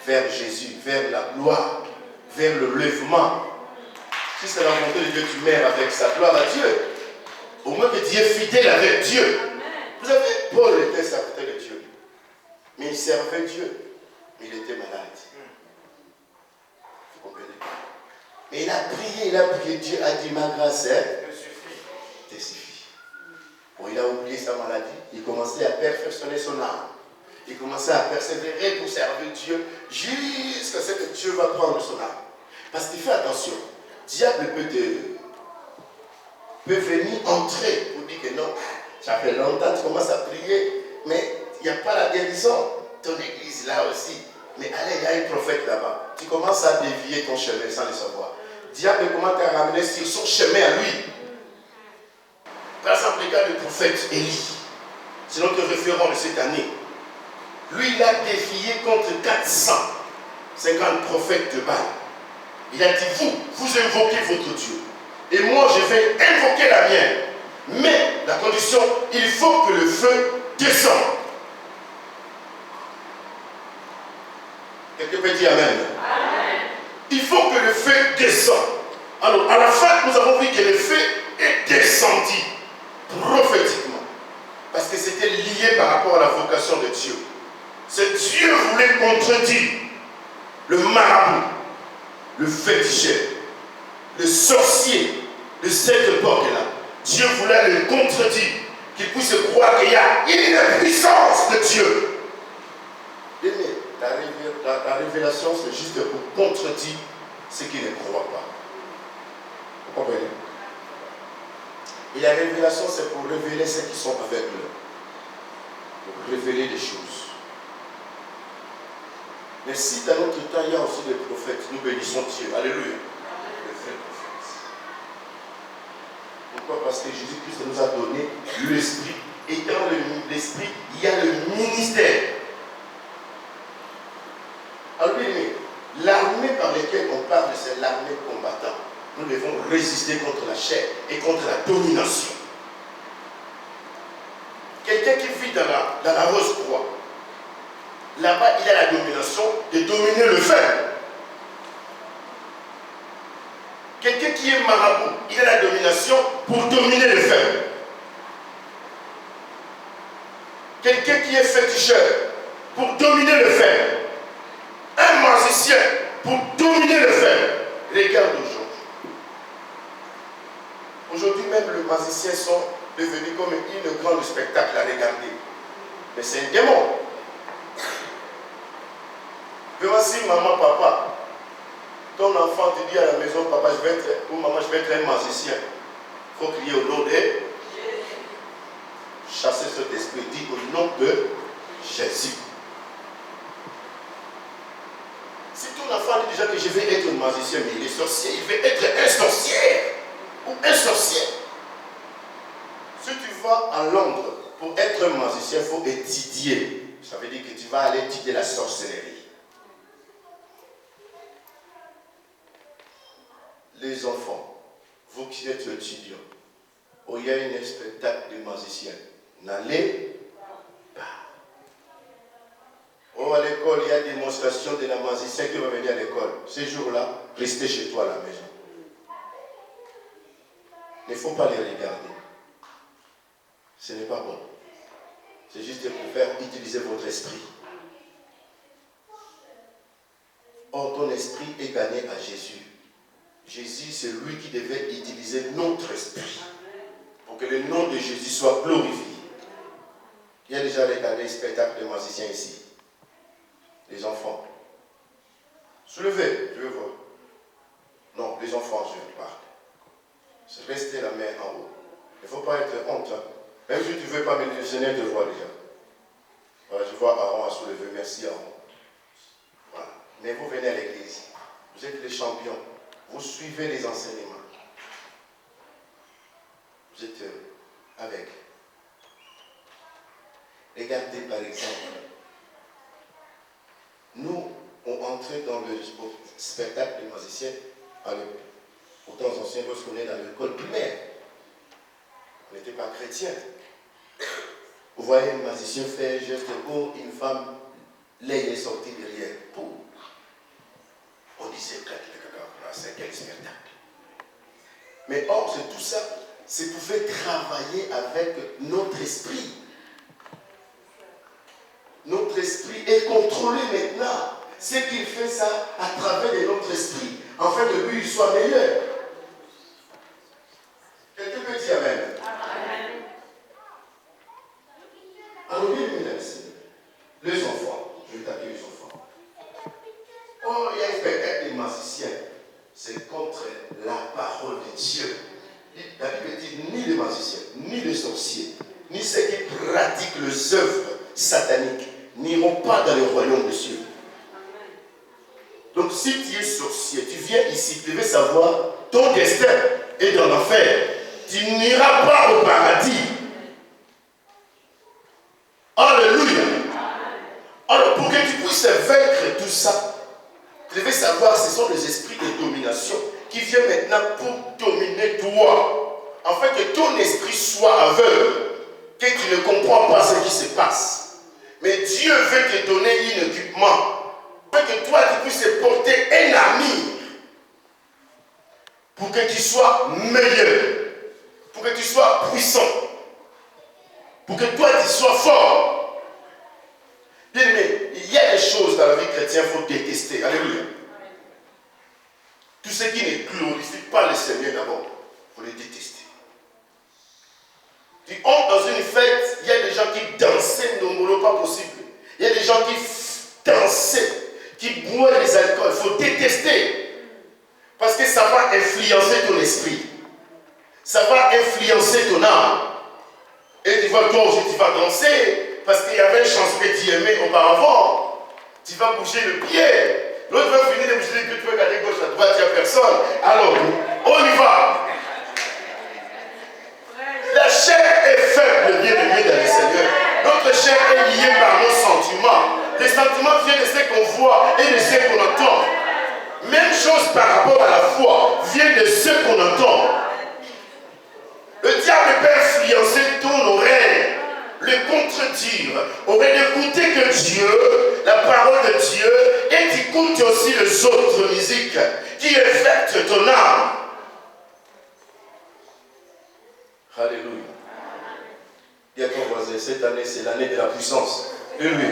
vers Jésus, vers la gloire, vers le lèvement. Si c'est la volonté de Dieu, tu meurs avec sa gloire à Dieu. Au moins que tu es fidèle avec Dieu. Vous savez, Paul était serviteur de Dieu. Mais il servait Dieu. Mais il était malade. Vous comprenez? Mais il a prié, Dieu a dit ma grâce te suffit. Bon, il a oublié sa maladie. Il commençait à perfectionner son âme. Il commençait à persévérer pour servir Dieu jusqu'à ce que Dieu va prendre son âme. Parce qu'il fait attention. Diable peut venir entrer pour dire que non, ça fait longtemps que tu commences à prier, mais il n'y a pas la guérison. Ton église là aussi. Mais allez, il y a un prophète là-bas. Tu commences à dévier ton chemin sans le savoir. Diable commence à ramener sur son chemin à lui. Par exemple, le gars du prophète Élie, c'est notre référent de cette année. Lui, il a défié contre 450 prophètes de Baal. Il a dit, vous invoquez votre Dieu. Et moi, je vais invoquer la mienne. Mais, la condition, il faut que le feu descende. Quelqu'un peut dire Amen. Amen. Il faut que le feu descende. Alors, à la fin, nous avons vu que le feu est descendu prophétiquement. Parce que c'était lié par rapport à la vocation de Dieu. C'est Dieu voulait contredire le marabout, le féticheur, le sorcier de cette époque-là. Dieu voulait le contredire, qu'il puisse croire qu'il y a une puissance de Dieu. La révélation, c'est juste pour contredire ceux qui ne croient pas. Vous comprenez? Et la révélation, c'est pour révéler ceux qui sont aveugles. Pour révéler les choses. Mais si dans notre temps, il y a aussi des prophètes, nous bénissons Dieu. Alléluia. Les vrais prophètes. Pourquoi? Parce que Jésus-Christ nous a donné l'esprit. Et dans l'esprit, il y a le ministère. Alors, bien aimé, l'armée par laquelle on parle, c'est l'armée combattante. Nous devons résister contre la chair et contre la domination. Quelqu'un qui vit dans la rose croix, là-bas, il a la domination de dominer le fer. Quelqu'un qui est marabout, il a la domination pour dominer le fer. Quelqu'un qui est féticheur, pour dominer le fer. Un magicien, pour dominer le fer. Regarde aujourd'hui. Aujourd'hui même, les magiciens sont devenus comme une grande spectacle à regarder. Mais c'est un démon. Voici maman, papa. Ton enfant te dit à la maison, papa, je vais être, ou maman, je vais être un magicien. Il faut crier au nom de Jésus. Chasser cet esprit, dit au nom de Jésus. Si ton enfant dit déjà que je vais être un magicien, mais il est sorcier, il veut être un sorcier ou un sorcier. Si tu vas à Londres pour être un magicien, il faut étudier ça veut dire que tu vas aller étudier la sorcellerie. Les enfants, vous qui êtes étudiants, où il y a un spectacle de magiciens, n'allez pas. Oh, à l'école, il y a une démonstration de la magicien qui va venir à l'école. Ces jours-là, restez chez toi à la maison. Il ne faut pas les regarder. Ce n'est pas bon. C'est juste pour faire utiliser votre esprit. Or, ton esprit est gagné à Jésus. Jésus, c'est lui qui devait utiliser notre esprit pour que le nom de Jésus soit glorifié. Qui a déjà regardé le spectacle de magiciens ici? Les enfants. Soulevez, je veux voir. Non, les enfants, je parle. C'est rester la main en haut. Il ne faut pas être honte. Hein. Même si tu ne veux pas, mais le Seigneur te voit déjà. Voilà, je vois Aaron à soulever. Merci Aaron. Voilà. Mais vous venez à l'église. Vous êtes les champions. Vous suivez les enseignements. Vous êtes avec. Regardez par exemple. Nous, on entrait dans le spectacle des magiciens au temps ancien lorsqu'on est dans l'école primaire. On n'était pas chrétien. Vous voyez un magicien faire un geste pour une femme, l'ail est sorti derrière. Pour. On disait, c'est quel spectacle. Mais or, c'est tout ça, c'est pour faire travailler avec notre esprit. Notre esprit est contrôlé maintenant. C'est qu'il fait ça à travers de notre esprit, afin que lui soit meilleur. Quelqu'un peut dire Amen. Amen. Alors, bien, les enfants, je vais taper les enfants. Oh, il y a un spectacle des magiciens. C'est contre la parole de Dieu. La Bible dit ni les magiciens, ni les sorciers, ni ceux qui pratiquent les œuvres sataniques n'iront pas dans le royaume de Dieu. Donc si tu es sorcier, tu viens ici, tu veux savoir ton destin est dans l'enfer. Tu n'iras pas au paradis. Alléluia. Alors pour que tu puisses vaincre tout ça, tu devais savoir ce sont les esprits de domination qui viennent maintenant pour dominer toi. Afin que ton esprit soit aveugle, que tu ne comprends pas ce qui se passe. Mais Dieu veut te donner un équipement. Afin que toi tu puisses porter un ami. Pour que tu sois meilleur. Pour que tu sois puissant. Pour que toi tu sois fort. Bien aimé, il y a des choses dans la vie chrétienne qu'il faut détester. Alléluia. Tout ce qui ne glorifie pas le Seigneur d'abord, il faut les détester. Tu entres dans une fête, il y a des gens qui dansaient non, pas possible. Il y a des gens qui dansaient, qui boivent les alcools. Il faut détester. Parce que ça va influencer ton esprit. Ça va influencer ton âme. Et tu vois, toi aussi, tu vas danser. Parce qu'il y avait une chanson que tu aimais auparavant. Tu vas bouger le pied. L'autre va finir de bouger le pied. Tu vas regarder gauche à droite, il n'y a personne. Alors, on y va. La chair est faible, bien aimé dans le Seigneur. Notre chair est liée par nos sentiments. Les sentiments viennent de ce qu'on voit et de ce qu'on entend. Même chose par rapport à la foi, vient de ce qu'on entend. Le diable peut influencer ton oreille, le contredire. Aurait d'écouter que Dieu, la parole de Dieu, et d'écouter aussi les autres musiques qui affectent ton âme. Alléluia. Dis à ton voisin, cette année, c'est l'année de la puissance. Et lui.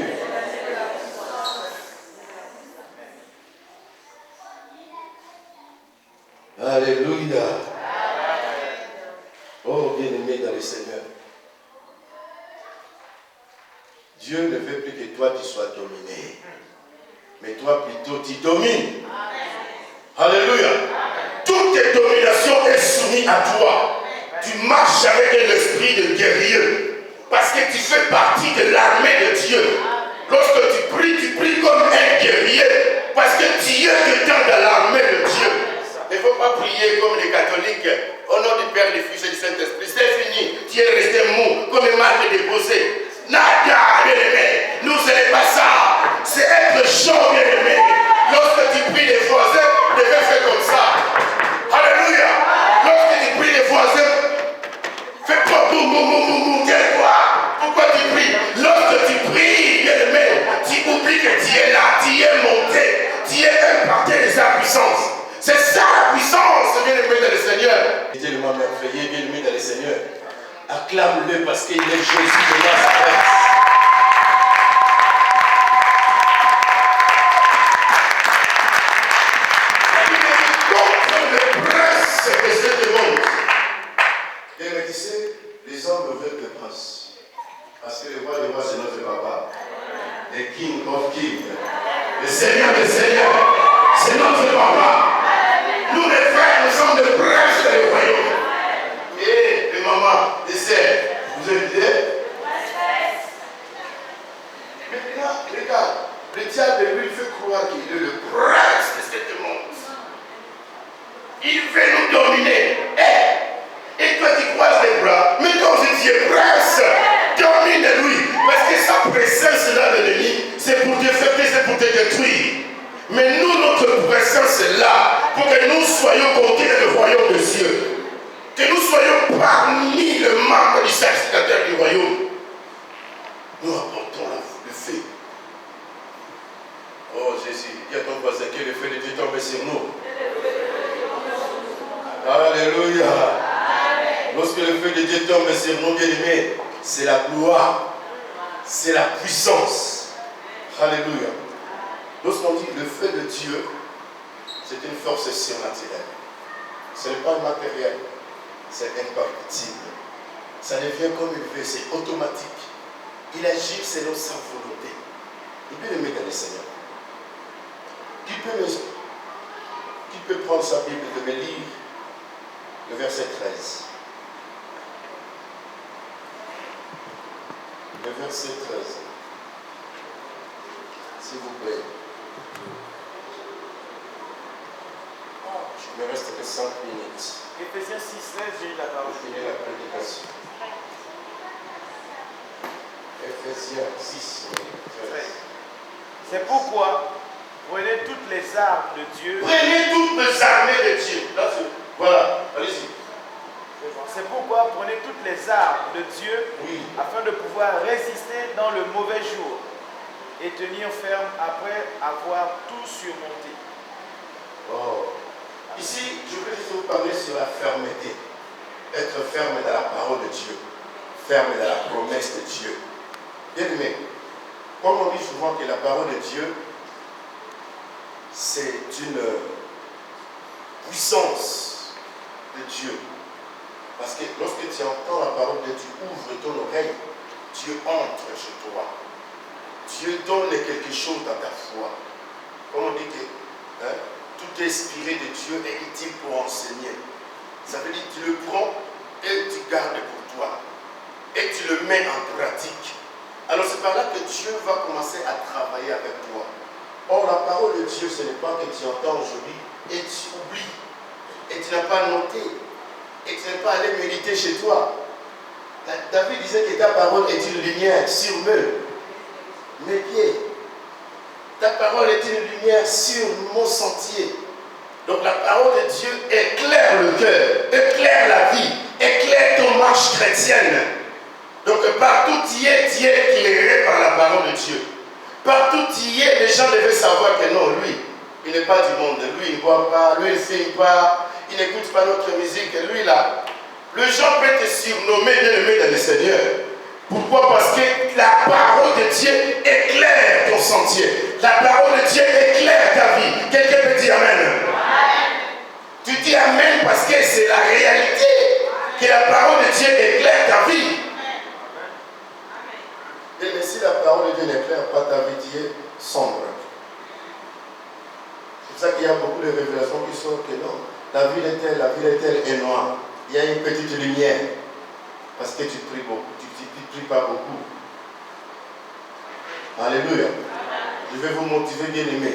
Alléluia. Oh, bien-aimé dans le Seigneur. Dieu ne veut plus que toi tu sois dominé. Mais toi plutôt tu domines. Alléluia. Toute tes dominations est soumise à toi. Tu marches avec un esprit de guerrier. Parce que tu fais partie de l'armée de Dieu. Lorsque tu pries comme un guerrier. Parce que Dieu est dans l'armée de Dieu. Il ne faut pas prier comme les catholiques. Au nom du Père, du Fils et du Saint-Esprit. C'est fini. Tu es resté mou comme un marque déposé. Nada, bien-aimé. Nous Dieu est bien-aimé dans les seigneurs. Acclame-le parce qu'il est Jésus de Nazareth. Contre le prince de ce monde. Et me disait, les hommes veulent le prince. Parce que le roi des rois, c'est notre papa. Le King of Kings. Le Seigneur des Seigneurs. C'est notre papa. Nous les frères, nous sommes des princes du royaume. Et les mamans, les sœurs, vous êtes bien? Maintenant, regarde, le diable lui il fait croire qu'il est le prince de ce monde. Il veut nous dominer. Et toi tu croises les bras, mais quand tu es prince, domine-lui. Parce que sa présence là de l'ennemi, c'est pour te faire, c'est pour te détruire. Mais nous, notre présence est là pour que nous soyons comptés dans le royaume des cieux. Que nous soyons parmi les membres du sacrificateur du royaume. Nous apportons le feu. Oh Jésus, il y a ton voisin que le feu de Dieu tombe sur nous. Alléluia. Lorsque le feu de Dieu tombe sur nous, bien-aimés, c'est la gloire. C'est la puissance. Alléluia. Lorsqu'on dit le feu de Dieu, c'est une force surnaturelle. Ce n'est pas matériel, c'est incorruptible. Ça devient comme une feu, c'est automatique. Il agit selon sa volonté. Il peut le mettre dans les Seigneurs. Qui peut prendre sa Bible et me lire le verset 13. Le verset 13. S'il vous plaît. Il me reste que 5 minutes. Éphésiens 6, 16, j'ai eu la parole. Pour finir la prédication. Éphésiens 6, 13. C'est pourquoi, prenez toutes les armes de Dieu. Prenez toutes les armées de Dieu. Voilà, allez-y. C'est pourquoi, prenez toutes les armes de Dieu, Oui. afin de pouvoir résister dans le mauvais jour et tenir ferme après avoir tout surmonté. Oh. Ici, je veux juste vous parler sur la fermeté. Être ferme dans la parole de Dieu. Ferme dans la promesse de Dieu. Bien aimé, comme on dit souvent que la parole de Dieu, c'est une puissance de Dieu. Parce que lorsque tu entends la parole de Dieu, ouvre ton oreille, Dieu entre chez toi. Dieu donne quelque chose dans ta foi. Comme on dit que tout inspiré de Dieu est utile pour enseigner. Ça veut dire que tu le prends et tu gardes pour toi. Et tu le mets en pratique. Alors c'est par là que Dieu va commencer à travailler avec toi. Or la parole de Dieu, ce n'est pas que tu entends aujourd'hui et tu oublies. Et tu n'as pas noté. Et tu n'es pas allé méditer chez toi. David disait que ta parole est une lumière sur mes pieds. Ta parole est une lumière sur mon sentier. Donc la parole de Dieu éclaire le cœur, éclaire la vie, éclaire ton marche chrétienne. Donc partout tu es éclairé par la parole de Dieu. Partout tu es, les gens devaient savoir que non, lui, il n'est pas du monde. Lui, il ne boit pas, lui, il ne fume pas, il n'écoute pas notre musique. Lui, là, le gens peut te surnommer bien-aimé dans le Seigneur. Pourquoi? Parce que la parole de Dieu éclaire ton sentier. La parole de Dieu éclaire ta vie. Quelqu'un peut dire Amen. Amen. Tu dis Amen parce que c'est la réalité. Que la parole de Dieu éclaire ta vie. Amen. Mais si la parole de Dieu n'éclaire pas ta vie, tu es sombre. C'est pour ça qu'il y a beaucoup de révélations qui sortent que non. La ville est telle et noire. Il y a une petite lumière. Parce que tu pries beaucoup. Tu ne pries pas beaucoup. Alléluia. Je vais vous motiver, bien aimé.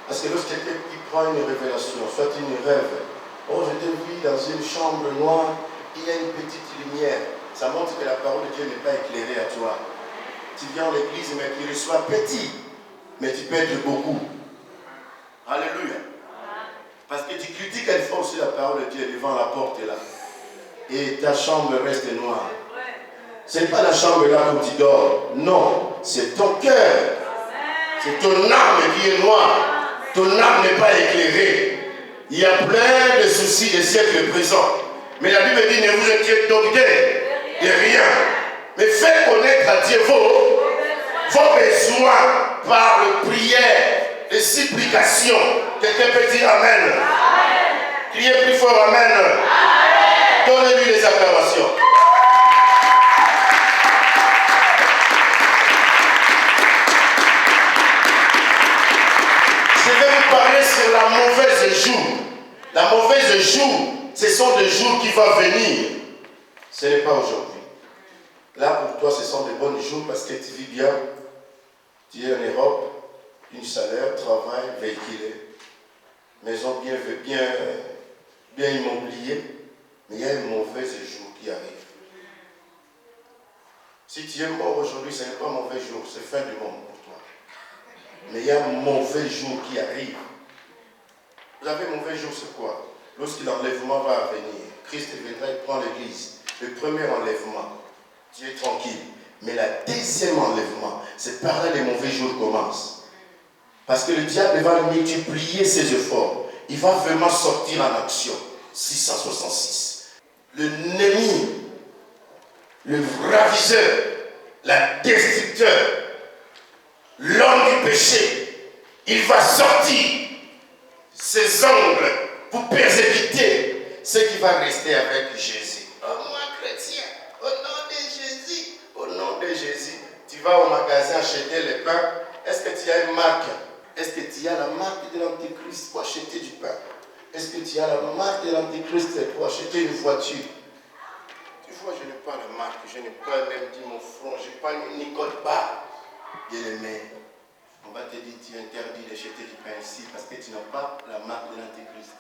Parce que lorsque quelqu'un qui prend une révélation, soit une rêve, oh je te vis dans une chambre noire, il y a une petite lumière. Ça montre que la parole de Dieu n'est pas éclairée à toi. Tu viens à l'église, mais tu reçois petit, mais tu perds beaucoup. Alléluia. Parce que tu critiques une fois aussi la parole de Dieu devant la porte là. Et ta chambre reste noire. Ce n'est pas la chambre là où tu dors. Non, c'est ton cœur. C'est ton âme qui est noire. Ton âme n'est pas éclairée. Il y a plein de soucis des siècles présents. Mais la Bible dit, ne vous inquiétez donc de rien. Mais faites connaître à Dieu vos besoins par les prières, les supplications. Quelqu'un peut dire Amen. Criez plus fort Amen. Donnez-lui les acclamations. Je vais vous parler sur la mauvaise jour. La mauvaise jour, ce sont des jours qui vont venir. Ce n'est pas aujourd'hui. Là, pour toi, ce sont des bons jours parce que tu vis bien. Tu es en Europe, une salaire, travail, véhiculé, maison bien immobilier. Mais il y a un mauvais jour qui arrive. Si tu es mort aujourd'hui, ce n'est pas un mauvais jour, c'est fin du monde pour toi. Mais il y a un mauvais jour qui arrive. Vous avez un mauvais jour, c'est quoi? Lorsque l'enlèvement va venir, Christ viendra et prend l'église. Le premier enlèvement, tu es tranquille. Mais le deuxième enlèvement, c'est par là que les mauvais jours commencent. Parce que le diable va multiplier ses efforts. Il va vraiment sortir en action. 666. L'ennemi, le ravisseur, la destructeur, l'homme du péché, il va sortir ses ongles pour persécuter ceux qui vont rester avec Jésus. Oh, moi chrétien, au nom de Jésus, au nom de Jésus, tu vas au magasin acheter le pain. Est-ce que tu as une marque? Est-ce que tu as la marque de l'Antéchrist pour acheter du pain? Est-ce que tu as la marque de l'Antéchrist pour acheter une voiture? Tu vois, je n'ai pas la marque, je n'ai pas même dit mon front, je n'ai pas une Nicole Bar. Bien-aimé, on va te dire, tu es interdit d'acheter du pain ici parce que tu n'as pas la marque de l'Antéchrist.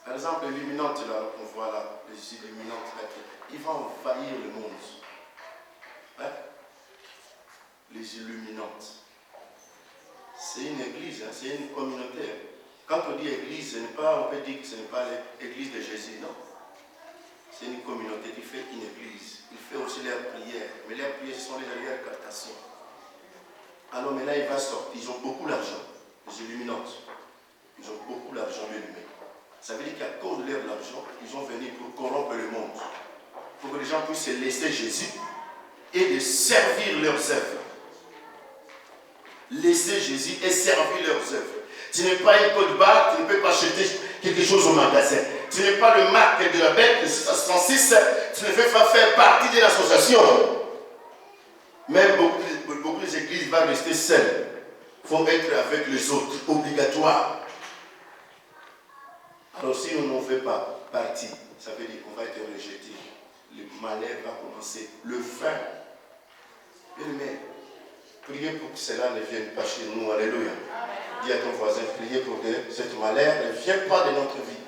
Par exemple, les illuminantes là, qu'on voit là, les illuminantes là, ils vont envahir le monde. Hein? Les illuminantes. C'est une église, hein, c'est une communauté. Quand on dit église, on peut dire que ce n'est pas l'église de Jésus, non. C'est une communauté qui fait une église. Il fait aussi leurs prières. Mais leurs prières, ce sont les arrières captations. Alors maintenant, il va sortir. Ils ont beaucoup d'argent, les illuminantes. Ils ont beaucoup d'argent, bien aimé. Ça veut dire qu'à cause de leur argent, ils ont venu pour corrompre le monde. Pour que les gens puissent laisser Jésus et de servir leurs œuvres. Laisser Jésus et servir leurs œuvres. Tu n'es pas une code barre, tu ne peux pas acheter quelque chose au magasin. Tu n'es pas le marque de la bête de 666, tu ne peux pas faire partie de l'association. Même beaucoup d'églises vont rester seules. Il faut être avec les autres, obligatoire. Alors si on n'en fait pas partie, ça veut dire qu'on va être rejeté. Le malheur va commencer. Le fin. Mais priez pour que cela ne vienne pas chez nous. Alléluia. Dis à ton voisin, priez pour que cette malheur ne vienne pas de notre vie.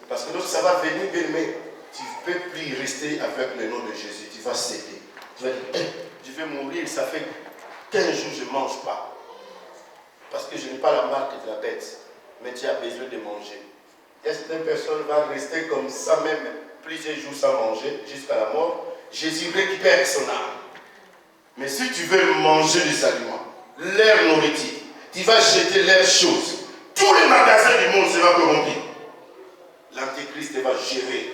Parce que lorsque ça va venir, mais tu ne peux plus rester avec le nom de Jésus. Tu vas céder. Tu vas dire, je vais mourir, ça fait 15 jours que je ne mange pas. Parce que je n'ai pas la marque de la bête. Mais tu as besoin de manger. Est-ce qu'une personne va rester comme ça même plusieurs jours sans manger jusqu'à la mort? Jésus récupère son âme. Mais si tu veux manger des aliments, leur nourriture, tu vas jeter leurs choses. Tous les magasins du monde seront corrompus. L'Antéchrist va gérer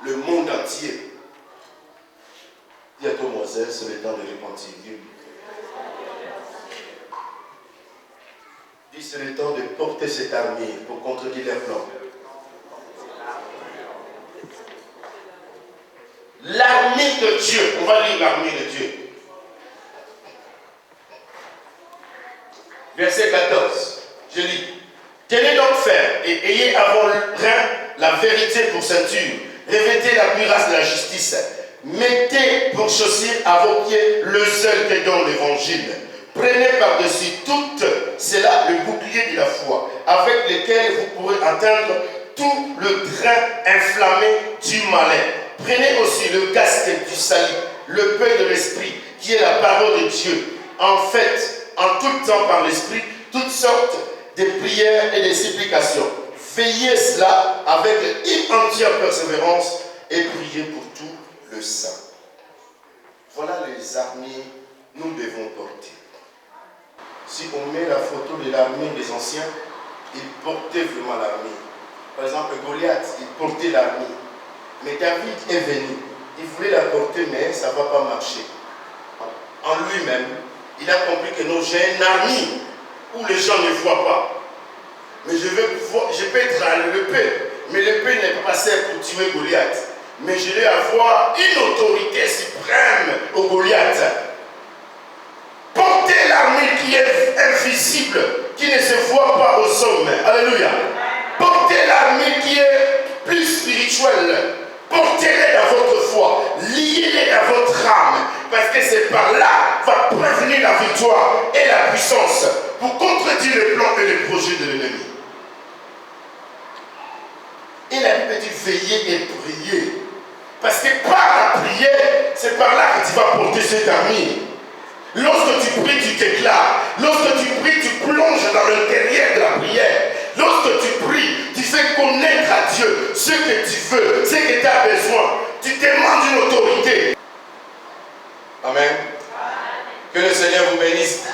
le monde entier. Dis à ton voisin, c'est le temps de repentir. Dis, c'est le temps de porter cette armée pour contredire leurs plans. L'armée de Dieu, on va lire l'armée de Dieu. Verset 14, je lis. Tenez donc ferme et ayez à vos reins la vérité pour ceinture. Revêtez la cuirasse de la justice. Mettez pour chaussure à vos pieds le seul que donne l'évangile. Prenez par-dessus tout cela le bouclier de la foi, avec lequel vous pourrez atteindre tout le train inflammé du malin. Prenez aussi le casque du salut, le pain de l'esprit, qui est la parole de Dieu. En fait, en tout temps par l'esprit, toutes sortes de prières et de supplications. Veillez cela avec une entière persévérance et priez pour tout le saint. Voilà les armées que nous devons porter. Si on met la photo de l'armée des anciens, il portait vraiment l'armée. Par exemple, Goliath, il portait l'armée. Mais David est venu. Il voulait la porter, mais ça ne va pas marcher. En lui-même, il a compris que non, j'ai une armée où les gens ne voient pas. Mais je peux être à l'épée, mais l'épée n'est pas assez pour tuer Goliath. Mais je vais avoir une autorité suprême au Goliath. Portez l'armée qui est invisible, qui ne se voit pas aux hommes. Alléluia. Portez l'armée qui est plus spirituelle. Portez-les dans votre foi. Liez-les dans votre âme. Parce que c'est par là va prévenir la victoire et la puissance pour contredire les plans et les projets de l'ennemi. Et la Bible dit veiller et prier. Parce que par la prière, c'est par là que tu vas porter cette armée. Lorsque tu pries, tu t'éclaires. Lorsque tu pries, tu plonges dans l'intérieur de la prière. Lorsque tu pries, tu fais connaître à Dieu ce que tu veux, ce que tu as besoin. Tu demandes une autorité. Amen. Que le Seigneur vous bénisse.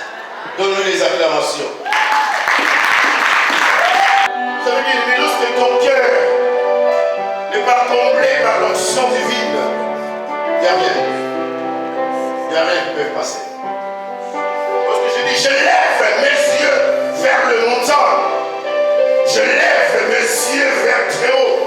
Donne-nous les acclamations. Ça veut dire, mais lorsque ton cœur n'est pas comblé par l'onction divine, il n'y a rien. Il n'y a rien qui peut passer. Parce que je dis, je lève mes yeux vers le montant. Je lève mes yeux vers très haut.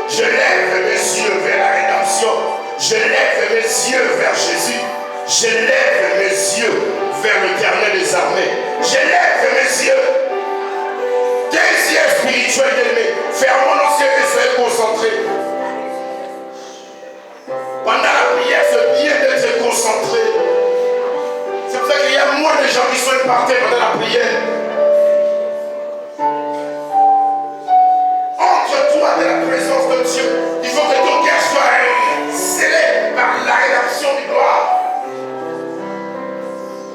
Je lève mes yeux vers la rédemption. Je lève mes yeux vers Jésus. Je lève mes yeux vers l'Éternel des armées. Je lève mes yeux. Tes yeux spirituels d'ennemi. Fermons nos yeux et soyez concentrés. Pendant la prière, c'est bien d'être concentré. C'est pour ça qu'il y a moins de gens qui sont épargnés pendant la prière. Entre toi et la présence de Dieu, il faut que ton cœur soit scellé par la rédemption du gloire.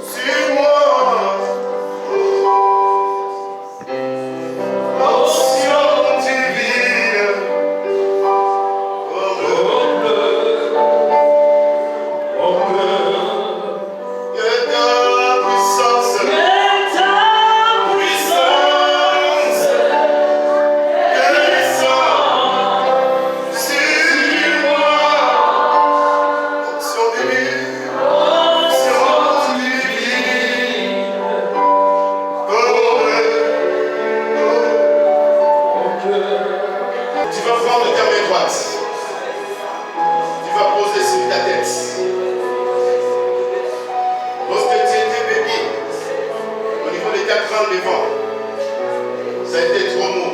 Sur moi, onction divine, que ta puissance, tu vas prendre ta main droite. Tu vas poser sur ta tête. Lorsque tu étais bébé, au niveau de ta crâne devant, ça a été trop mou.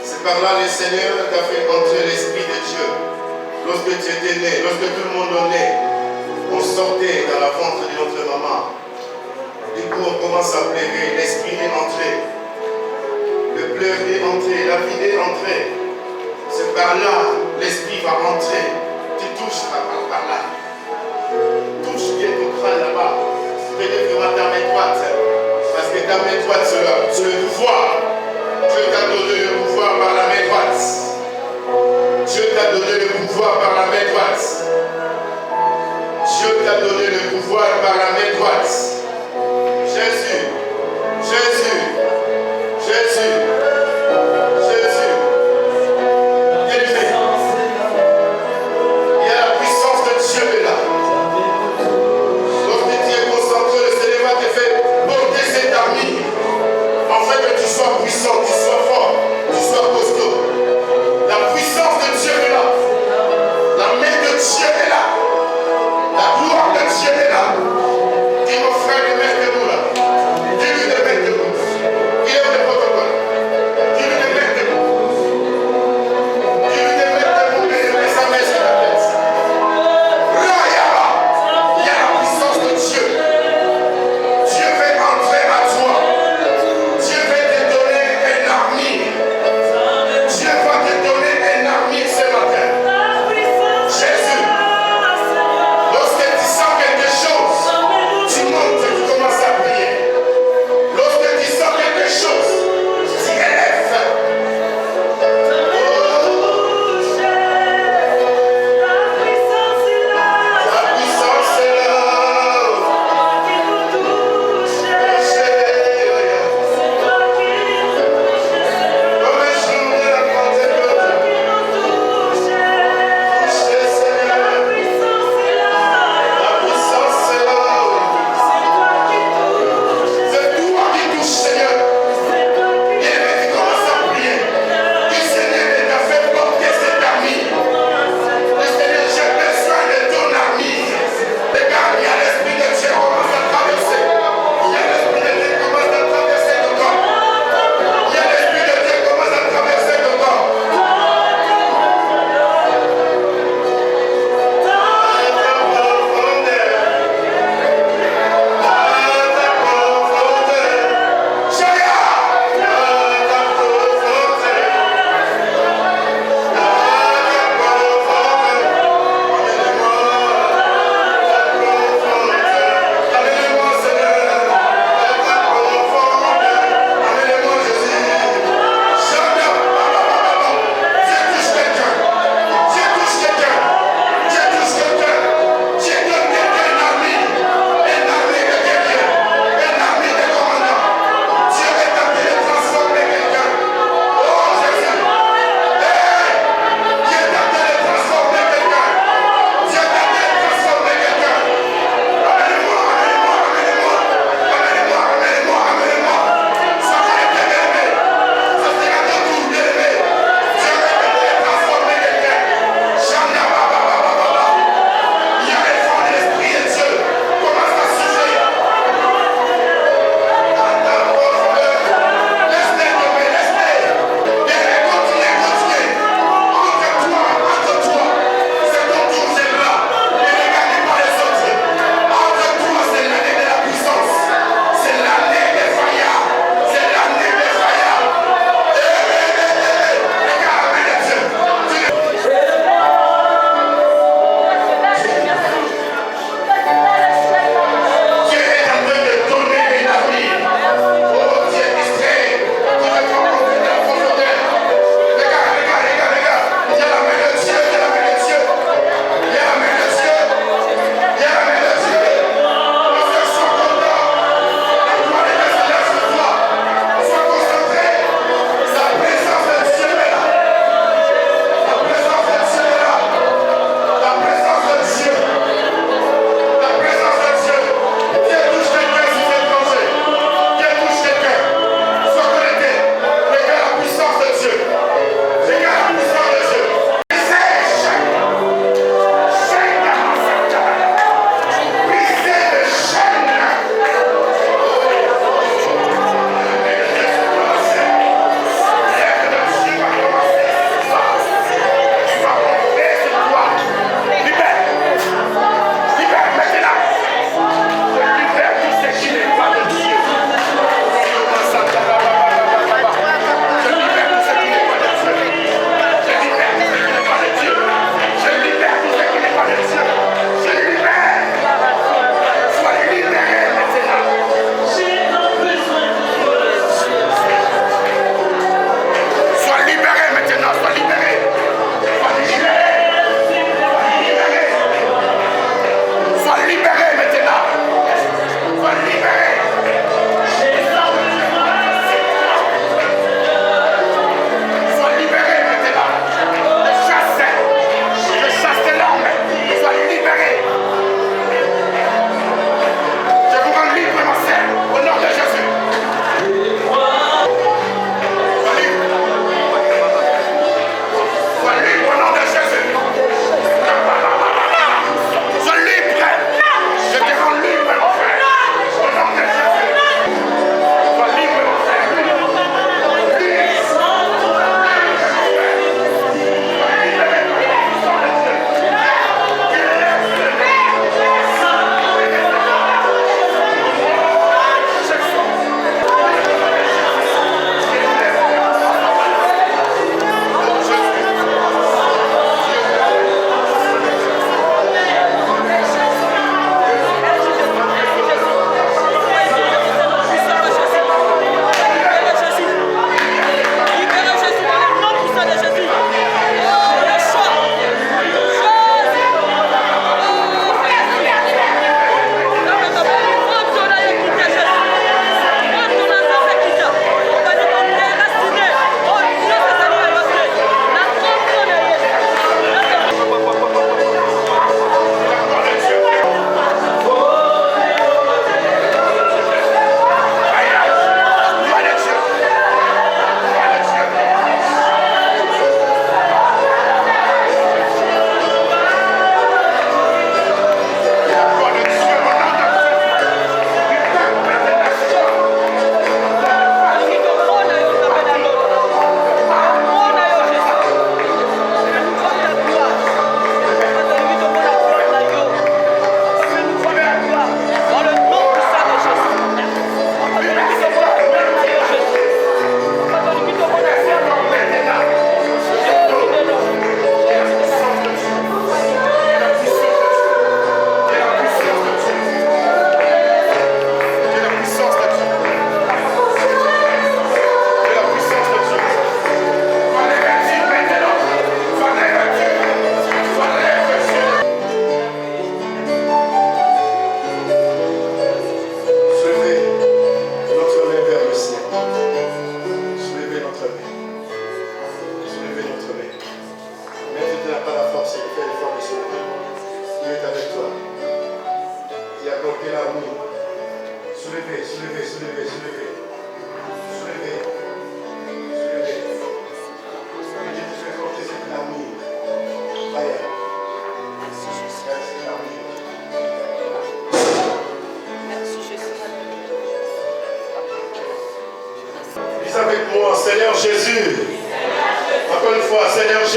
C'est par là le Seigneur t'a fait entrer l'Esprit de Dieu. Lorsque tu étais né, lorsque tout le monde est né, on sortait dans la ventre de notre maman. Du coup, on commence à pleurer. L'Esprit est entré. Le pleur est entré. La vie est entrée. C'est par là, l'Esprit va rentrer. Tu touches par là. Touche bien ton crâne là-bas. Prenez vraiment ta main droite. Parce que ta main droite, c'est le pouvoir. Dieu t'a donné le pouvoir par la main droite. Dieu t'a donné le pouvoir par la main droite. Dieu t'a donné le pouvoir par la main droite. Jésus, Jésus, Jésus, Jésus. Bien-aimé, il y a la puissance de Dieu là. Lorsque tu es concentré, le Seigneur va te faire porter cette armée. En fait, que tu sois puissant, tu sois fort, tu sois costaud. La puissance de Dieu est là.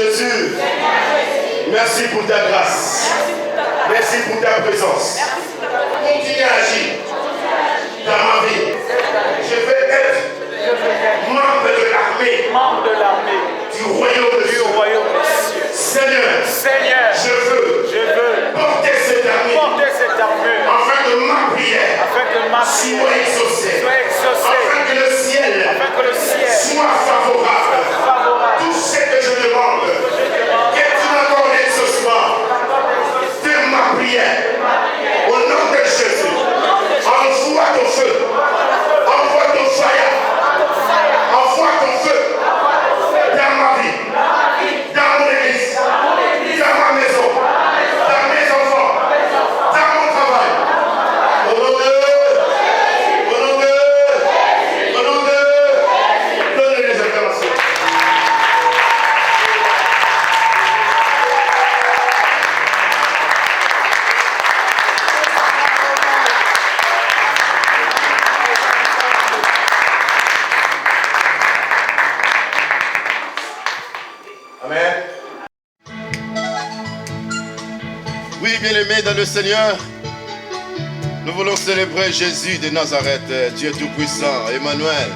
Jésus, merci pour ta grâce. Merci pour ta présence. Continue à agir dans ma vie. Je veux être membre de l'armée du royaume des cieux. Seigneur, je veux porter cette armure afin que ma prière soit exaucée. Afin que le ciel soit favorable. Tout ce que je demande, que tu m'accordes exaucement de ma prière. Au nom de Jésus, envoie ton feu. Envoie ton fire. Envoie ton feu dans ma vie, dans mon église, dans ma maison, dans mes enfants, dans mon travail. Au nom de, donnez les acclamations. Amen. Oui, bien-aimés dans le Seigneur, nous voulons célébrer Jésus de Nazareth, Dieu Tout-Puissant, Emmanuel.